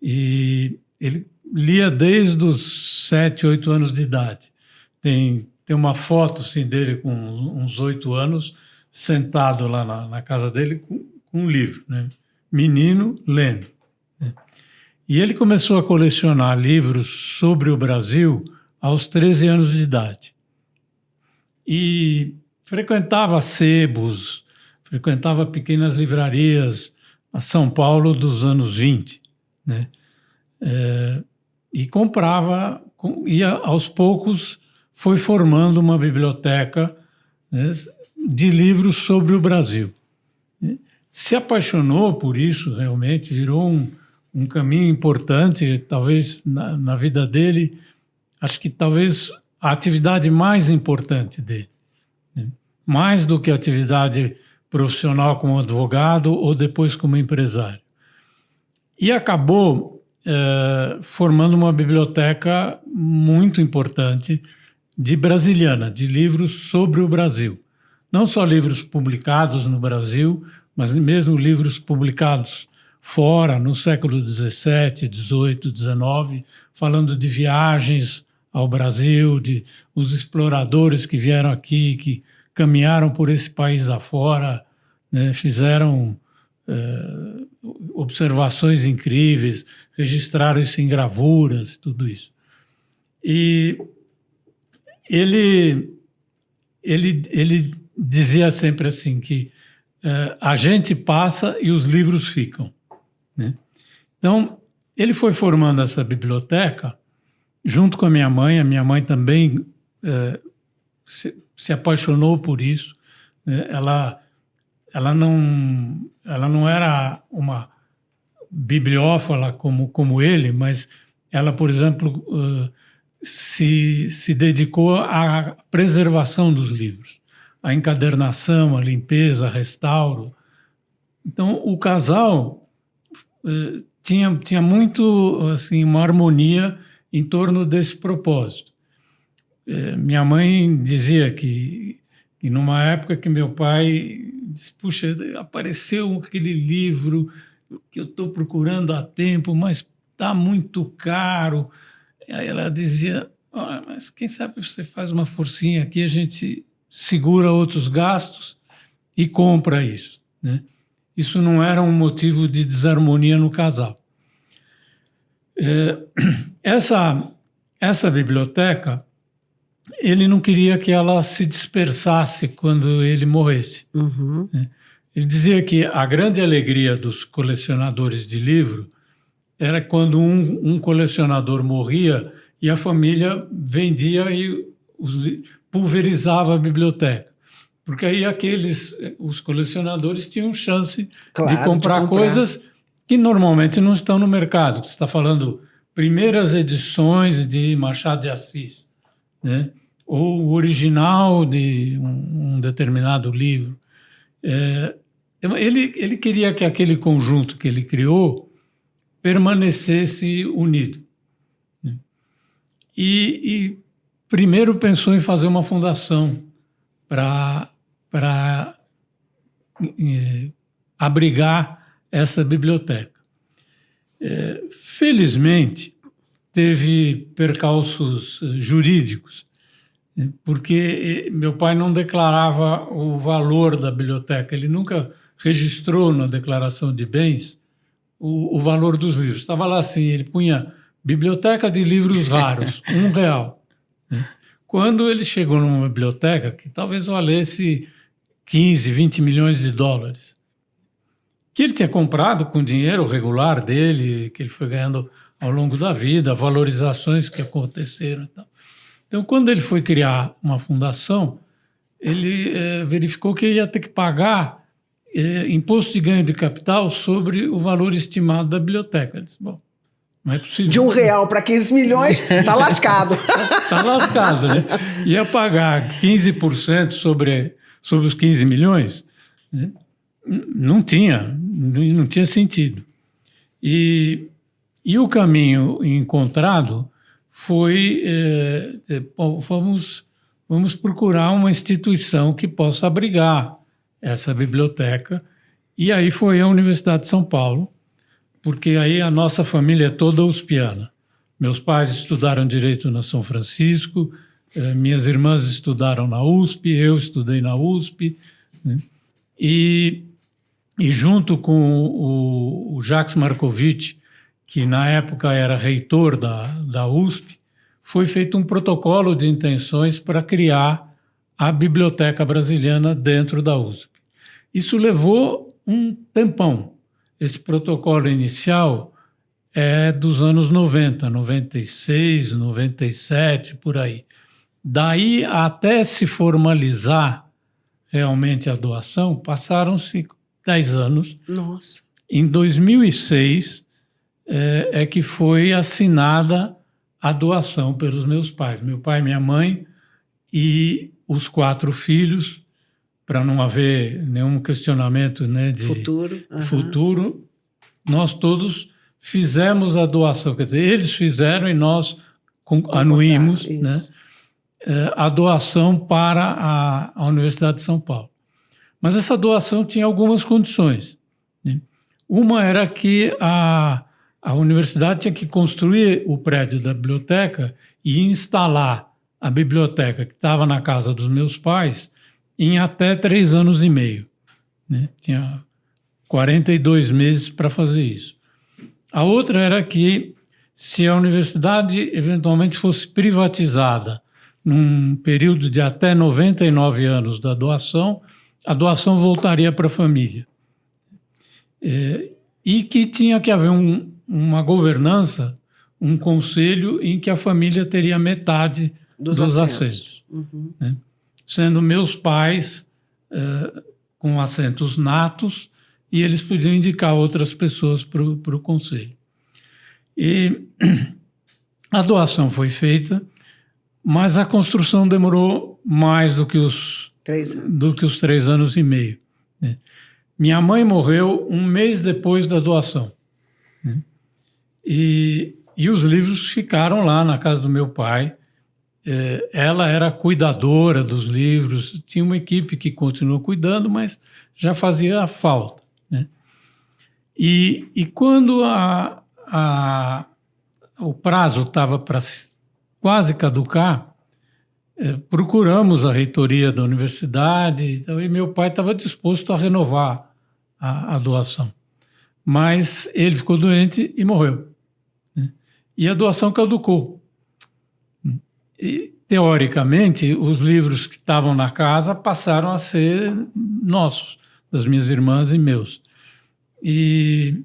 E ele lia desde os 7, 8 anos de idade. Tem uma foto assim, dele com uns 8 anos, sentado lá na casa dele com um livro, né? Menino lendo. Né? E ele começou a colecionar livros sobre o Brasil aos 13 anos de idade. E frequentava sebos, frequentava pequenas livrarias a São Paulo dos anos 20, né? E comprava, e aos poucos foi formando uma biblioteca, né, de livros sobre o Brasil. Se apaixonou por isso, realmente, virou um caminho importante, talvez na vida dele, acho que talvez a atividade mais importante dele, né? Mais do que a atividade profissional como advogado ou depois como empresário. E acabou formando uma biblioteca muito importante de brasiliana, de livros sobre o Brasil. Não só livros publicados no Brasil, mas mesmo livros publicados fora, no século XVII, XVIII, XIX, falando de viagens ao Brasil, de os exploradores que vieram aqui, que caminharam por esse país afora, né, fizeram observações incríveis, registraram isso em gravuras, tudo isso. E ele dizia sempre assim que a gente passa e os livros ficam, né? Então, ele foi formando essa biblioteca junto com a minha mãe também se apaixonou por isso, né? Ela não era uma bibliófila como ele, mas ela, por exemplo, se dedicou à preservação dos livros, à encadernação, à limpeza, restauro. Então, o casal tinha muito assim, uma harmonia em torno desse propósito. Minha mãe dizia que numa época que meu pai disse, puxa, apareceu aquele livro que eu estou procurando há tempo, mas está muito caro. Aí ela dizia, mas quem sabe você faz uma forcinha aqui, a gente segura outros gastos e compra isso, né? Isso não era um motivo de desarmonia no casal. Essa biblioteca, ele não queria que ela se dispersasse quando ele morresse. Uhum. Ele dizia que a grande alegria dos colecionadores de livro era quando um colecionador morria e a família vendia e pulverizava a biblioteca. Porque aí os colecionadores tinham chance de comprar coisas que normalmente não estão no mercado. Você está falando primeiras edições de Machado de Assis, né? Ou o original de um determinado livro. Ele queria que aquele conjunto que ele criou permanecesse unido, né? E primeiro pensou em fazer uma fundação para abrigar essa biblioteca. Felizmente, teve percalços jurídicos, porque meu pai não declarava o valor da biblioteca, ele nunca registrou na declaração de bens o valor dos livros. Estava lá assim, ele punha biblioteca de livros raros, R$1. Quando ele chegou numa biblioteca que talvez valesse 15, 20 milhões de dólares, que ele tinha comprado com dinheiro regular dele, que ele foi ganhando ao longo da vida, valorizações que aconteceram e tal. Então, quando ele foi criar uma fundação, ele verificou que ia ter que pagar imposto de ganho de capital sobre o valor estimado da biblioteca. Ele disse, bom, não é possível. De R$1 para 15 milhões, tá lascado. Está lascado, né? Ia pagar 15% sobre os 15 milhões, né? Não tinha sentido. E o caminho encontrado foi, vamos procurar uma instituição que possa abrigar essa biblioteca, e aí foi a Universidade de São Paulo, porque aí a nossa família é toda uspiana. Meus pais estudaram Direito na São Francisco, minhas irmãs estudaram na USP, eu estudei na USP, né? E junto com o Jacques Markovitch, que na época era reitor da USP, foi feito um protocolo de intenções para criar a Biblioteca Brasiliana dentro da USP. Isso levou um tempão. Esse protocolo inicial é dos anos 90, 96, 97, por aí. Daí, até se formalizar realmente a doação, passaram-se 10 anos. Nossa. Em 2006 é que foi assinada a doação pelos meus pais. Meu pai, minha mãe e os 4 filhos, para não haver nenhum questionamento, né, de futuro, nós todos fizemos a doação. Quer dizer, eles fizeram e nós anuímos, né, a doação para a Universidade de São Paulo. Mas essa doação tinha algumas condições, né? Uma era que a universidade tinha que construir o prédio da biblioteca e instalar a biblioteca que estava na casa dos meus pais em até 3 anos e meio, né? Tinha 42 meses para fazer isso. A outra era que, se a universidade eventualmente fosse privatizada num período de até 99 anos da doação, a doação voltaria para a família. E que tinha que haver uma governança, um conselho em que a família teria metade dos assentos. Uhum. Né? Sendo meus pais com assentos natos, e eles podiam indicar outras pessoas para o conselho. E a doação foi feita, mas a construção demorou mais do que os 3 anos e meio. Né? Minha mãe morreu 1 mês depois da doação. Né? E os livros ficaram lá na casa do meu pai. Ela era cuidadora dos livros, tinha uma equipe que continuou cuidando, mas já fazia falta, né? E quando o prazo estava para quase caducar, procuramos a reitoria da universidade, e meu pai estava disposto a renovar a doação. Mas ele ficou doente e morreu, né? E a doação caducou. E, teoricamente, os livros que estavam na casa passaram a ser nossos, das minhas irmãs e meus. E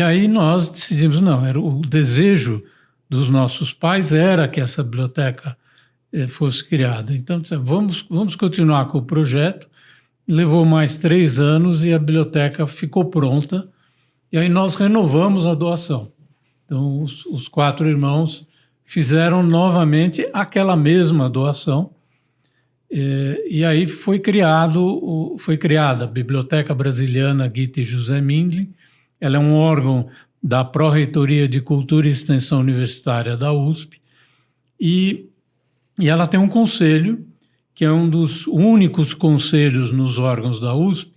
aí nós decidimos, não, era o desejo dos nossos pais era que essa biblioteca fosse criada. Então, vamos continuar com o projeto. Levou mais 3 anos e a biblioteca ficou pronta. E aí nós renovamos a doação. Então, os 4 irmãos fizeram novamente aquela mesma doação, e aí foi criada a Biblioteca Brasiliana Gitte José Mindlin. Ela é um órgão da Pró-Reitoria de Cultura e Extensão Universitária da USP, e ela tem um conselho, que é um dos únicos conselhos nos órgãos da USP,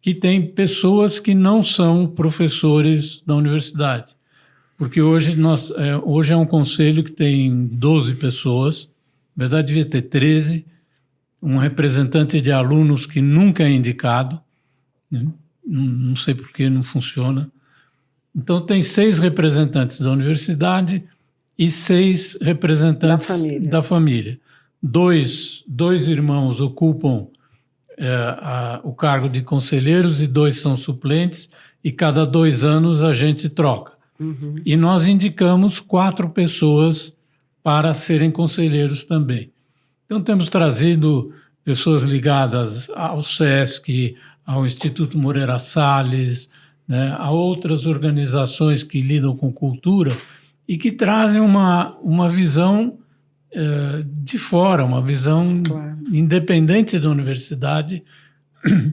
que tem pessoas que não são professores da universidade. porque hoje é um conselho que tem 12 pessoas, na verdade devia ter 13, um representante de alunos que nunca é indicado, né? Não sei por que não funciona. Então tem 6 representantes da universidade e 6 representantes da família. Dois irmãos ocupam o cargo de conselheiros e 2 são suplentes, e cada 2 anos a gente troca. Uhum. E nós indicamos 4 pessoas para serem conselheiros também. Então temos trazido pessoas ligadas ao SESC, ao Instituto Moreira Salles, né, a outras organizações que lidam com cultura e que trazem uma visão de fora, uma visão independente da universidade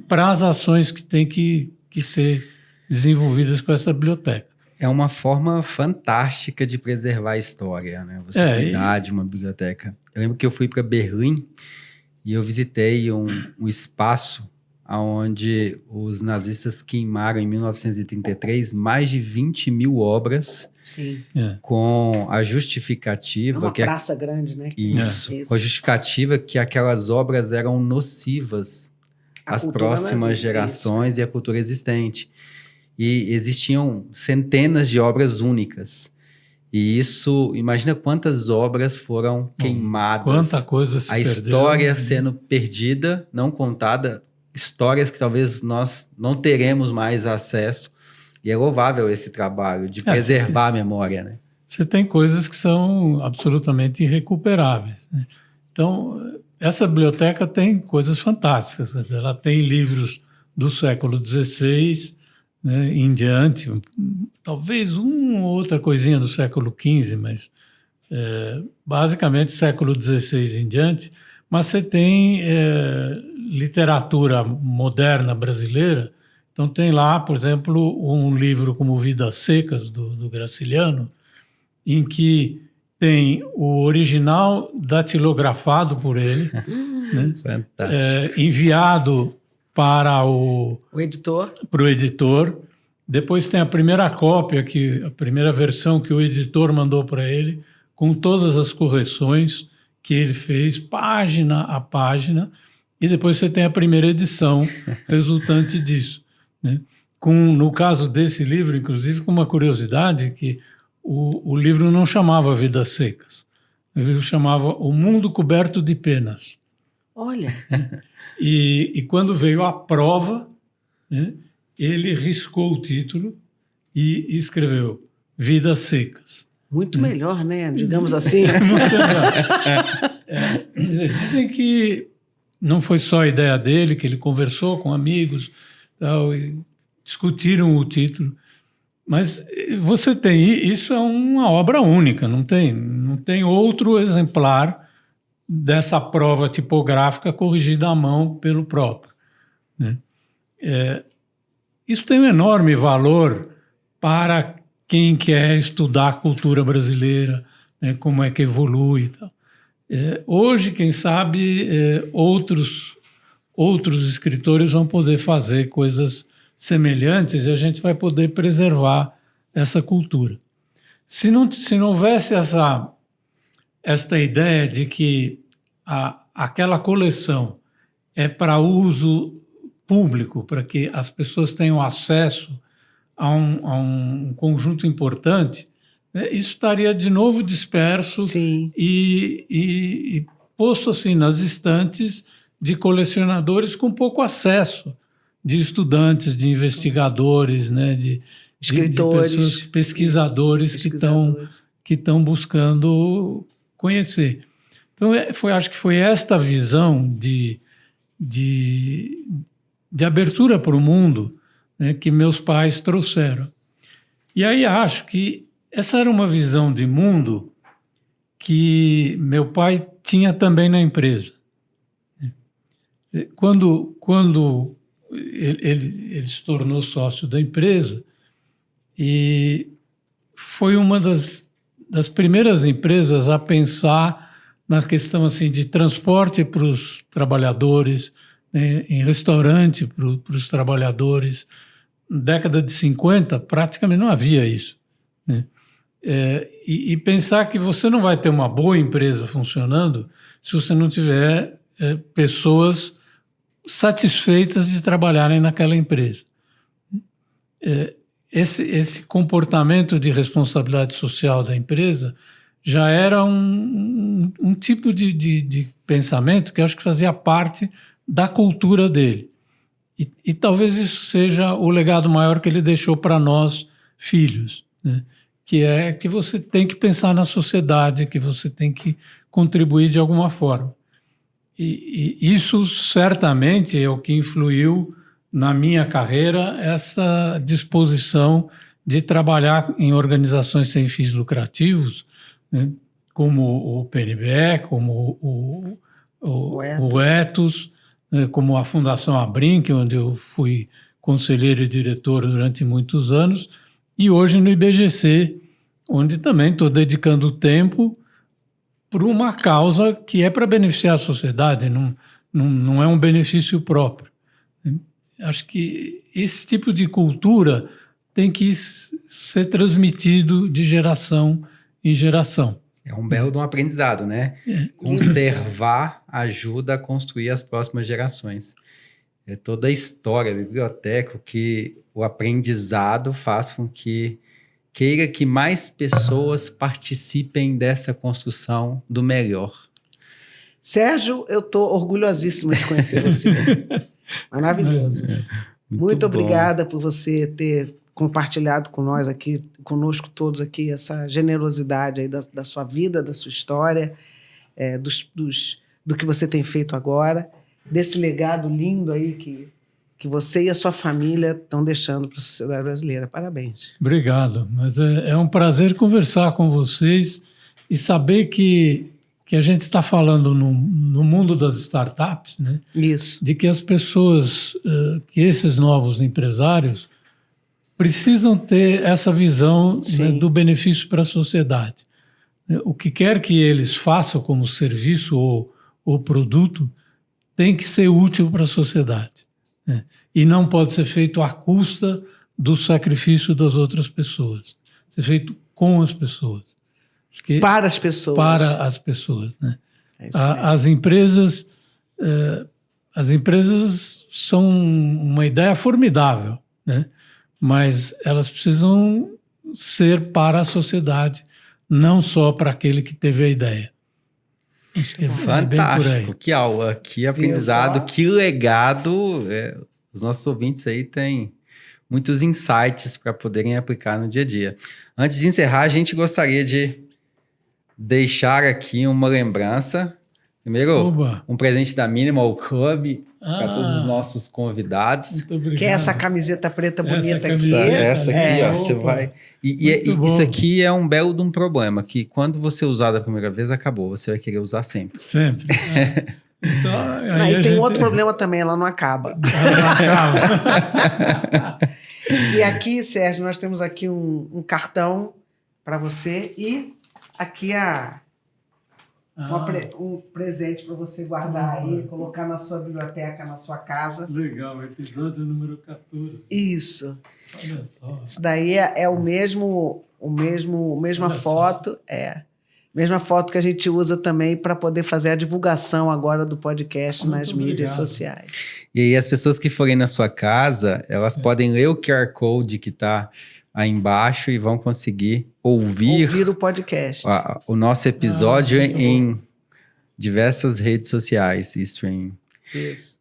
para as ações que têm que ser desenvolvidas com essa biblioteca. É uma forma fantástica de preservar a história, né? Você cuidar de uma biblioteca. Eu lembro que eu fui para Berlim e eu visitei um espaço onde os nazistas queimaram em 1933 mais de 20 mil obras. Sim. Com a justificativa... Uma praça grande, né? Isso. Com a justificativa que aquelas obras eram nocivas às próximas gerações e à cultura existente. E existiam centenas de obras únicas. E isso, imagina quantas obras foram queimadas. Quanta coisa se perdeu. A história sendo perdida, não contada, histórias que talvez nós não teremos mais acesso. E é louvável esse trabalho de preservar a memória, né? Você tem coisas que são absolutamente irrecuperáveis, né? Então, essa biblioteca tem coisas fantásticas. Ela tem livros do século XVI, né, em diante, talvez uma ou outra coisinha do século XV, mas basicamente século XVI em diante. Mas você tem literatura moderna brasileira. Então tem lá, por exemplo, um livro como Vidas Secas, do Graciliano, em que tem o original datilografado por ele, né? Fantástico. Enviado para o editor. Depois tem a primeira cópia, a primeira versão que o editor mandou para ele, com todas as correções que ele fez, página a página, e depois você tem a primeira edição resultante disso, né? No caso desse livro, inclusive, com uma curiosidade, que o livro não chamava Vidas Secas. O livro chamava O Mundo Coberto de Penas. Olha! E quando veio a prova, né, ele riscou o título e escreveu Vidas Secas. Muito melhor, né? Digamos assim. Muito melhor. Dizem que não foi só a ideia dele, que ele conversou com amigos tal, e discutiram o título. Mas você tem... Isso é uma obra única, não tem outro exemplar dessa prova tipográfica corrigida à mão pelo próprio, né? Isso tem um enorme valor para quem quer estudar a cultura brasileira, né, como é que evolui e tal. Hoje, quem sabe, outros escritores vão poder fazer coisas semelhantes e a gente vai poder preservar essa cultura. Se não houvesse esta ideia de que aquela coleção é para uso público, para que as pessoas tenham acesso a um conjunto importante, né, isso estaria de novo disperso e posto assim nas estantes de colecionadores com pouco acesso, de estudantes, de investigadores, né, de escritores, de pessoas, pesquisadores que estão buscando conhecer. Então, acho que foi esta visão de abertura para o mundo, né, que meus pais trouxeram. E aí acho que essa era uma visão de mundo que meu pai tinha também na empresa. Quando ele se tornou sócio da empresa, e foi uma das primeiras empresas a pensar na questão assim, de transporte para os trabalhadores, né, em restaurante para os trabalhadores. Na década de 50, praticamente não havia isso, né? E pensar que você não vai ter uma boa empresa funcionando se você não tiver pessoas satisfeitas de trabalharem naquela empresa. Esse comportamento de responsabilidade social da empresa já era um tipo de pensamento que eu acho que fazia parte da cultura dele. E talvez isso seja o legado maior que ele deixou para nós, filhos, né? Que é que você tem que pensar na sociedade, que você tem que contribuir de alguma forma. E isso certamente é o que influiu na minha carreira, essa disposição de trabalhar em organizações sem fins lucrativos, né, como o PNBE, como o Ethos, né, como a Fundação Abrinq, onde eu fui conselheiro e diretor durante muitos anos, e hoje no IBGC, onde também estou dedicando tempo para uma causa que é para beneficiar a sociedade, não é um benefício próprio. Acho que esse tipo de cultura tem que ser transmitido de geração em geração. É um belo de um aprendizado, né? Conservar ajuda a construir as próximas gerações. É toda a história, a biblioteca, que o aprendizado faz com que queira que mais pessoas participem dessa construção do melhor. Sérgio, eu estou orgulhosíssima de conhecer você. Maravilhoso. Muito obrigada por você ter compartilhado com nós aqui, conosco todos aqui, essa generosidade aí da sua vida, da sua história, do que você tem feito agora, desse legado lindo aí que você e a sua família estão deixando para a sociedade brasileira. Parabéns. Obrigado. Mas é um prazer conversar com vocês e saber que a gente está falando no mundo das startups, né? Isso. De que as pessoas, que esses novos empresários precisam ter essa visão, né, do benefício para a sociedade. O que quer que eles façam como serviço ou produto tem que ser útil para a sociedade, né? E não pode ser feito à custa do sacrifício das outras pessoas. Ser feito com as pessoas. Para as pessoas. Para as pessoas, né? As empresas são uma ideia formidável, né? Mas elas precisam ser para a sociedade, não só para aquele que teve a ideia. Acho que fantástico, que aula, que aprendizado, que legado. Os nossos ouvintes aí têm muitos insights para poderem aplicar no dia a dia. Antes de encerrar, a gente gostaria de deixar aqui uma lembrança. Primeiro, um presente da Minimal Club para todos os nossos convidados. Muito obrigado. Que é essa camiseta preta bonita aqui. Essa aqui, ó, você vai... E isso aqui é um belo de um problema, que quando você usar da primeira vez, acabou. Você vai querer usar sempre. Sempre. Então, e tem outro problema também, ela não acaba. E aqui, Sérgio, nós temos aqui um cartão para você e aqui um presente para você guardar aí, colocar na sua biblioteca, na sua casa. Legal, episódio número 14. Isso. Olha só. Isso daí é a mesma foto, mesma foto que a gente usa também para poder fazer a divulgação agora do podcast nas mídias sociais. E aí as pessoas que forem na sua casa, elas podem ler o QR Code que está aí embaixo e vão conseguir ouvir o podcast. O nosso episódio em diversas redes sociais. Isso.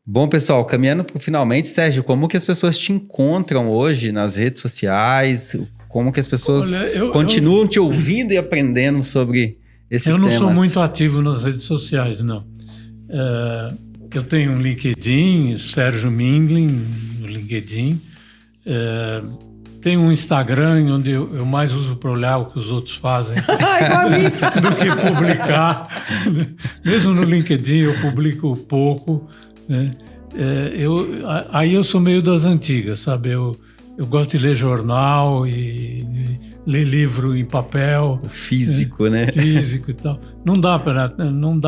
Bom, pessoal, caminhando para finalmente, Sérgio, como que as pessoas te encontram hoje nas redes sociais? Como que as pessoas continuam te ouvindo e aprendendo sobre esses temas? Eu não sou muito ativo nas redes sociais, não. Eu tenho um LinkedIn, Sérgio Mindlin, no LinkedIn. Tenho um Instagram onde eu mais uso para olhar o que os outros fazem do que publicar. Mesmo no LinkedIn eu publico pouco, né? Aí eu sou meio das antigas, sabe? Eu gosto de ler jornal e ler livro em papel. O físico, né? Físico e tal. Não dá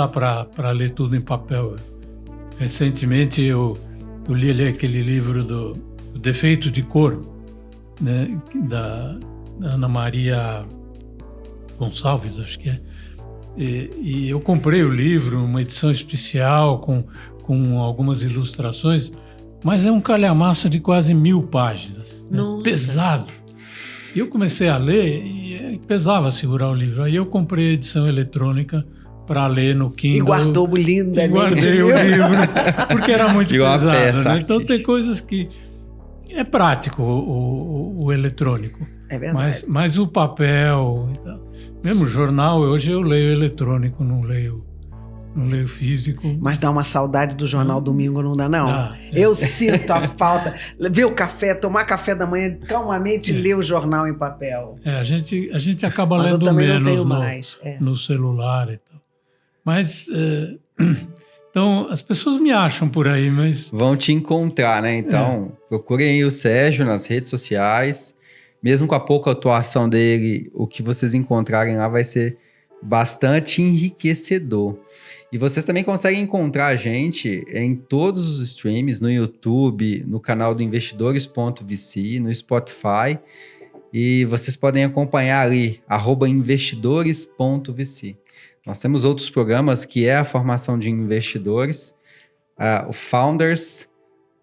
para ler tudo em papel. Recentemente eu li aquele livro do Defeito de Cor, né, da Ana Maria Gonçalves, acho que é. E eu comprei o livro, uma edição especial com algumas ilustrações, mas é um calhamaço de quase 1000 páginas. Nossa. Pesado. E eu comecei a ler e pesava segurar o livro. Aí eu comprei a edição eletrônica para ler no Kindle. E guardou lindamente. E guardei o livro, porque era muito Igual uma pesado. peça Né? Então artística. tem coisas que... É prático o eletrônico, É verdade. mas o papel... e tal. Mesmo o jornal, hoje eu leio eletrônico, não leio físico. Mas dá uma saudade do Jornal Domingo, não dá, não? Dá, Eu sinto a falta. Ver o café, tomar café da manhã, calmamente ler o jornal em papel. A gente acaba Mas eu lendo também não menos tenho mais. no celular e tal. Mas, então, as pessoas me acham por aí, mas... Vão te encontrar, né? Então, procurem aí o Sérgio nas redes sociais. Mesmo com a pouca atuação dele, o que vocês encontrarem lá vai ser bastante enriquecedor. E vocês também conseguem encontrar a gente em todos os streams, no YouTube, no canal do investidores.vc, no Spotify. E vocês podem acompanhar ali, @investidores.vc. Nós temos outros programas que é a formação de investidores, o Founders,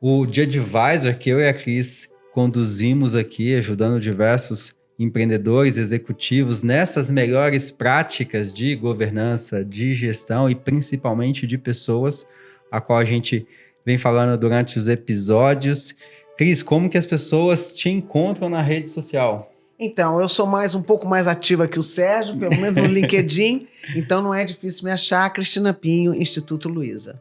o The Advisor, que eu e a Cris conduzimos aqui, ajudando diversos empreendedores, executivos nessas melhores práticas de governança, de gestão e principalmente de pessoas, a qual a gente vem falando durante os episódios. Cris, como que as pessoas te encontram na rede social? Então, eu sou um pouco mais ativa que o Sérgio, pelo menos no LinkedIn, então não é difícil me achar. Cristina Pinho, Instituto Luiza.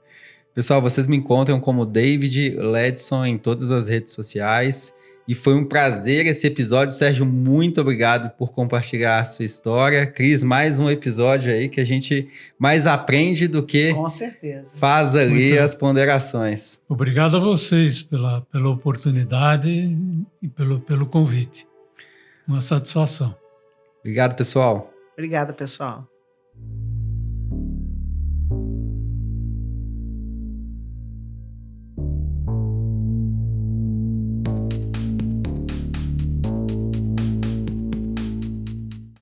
Pessoal, vocês me encontram como David Ledson em todas as redes sociais. E foi um prazer esse episódio. Sérgio, muito obrigado por compartilhar a sua história. Cris, mais um episódio aí que a gente mais aprende do que Com certeza. faz ali Muito. as ponderações. Obrigado a vocês pela oportunidade e pelo convite. Uma satisfação. Obrigado, pessoal. Obrigada, pessoal.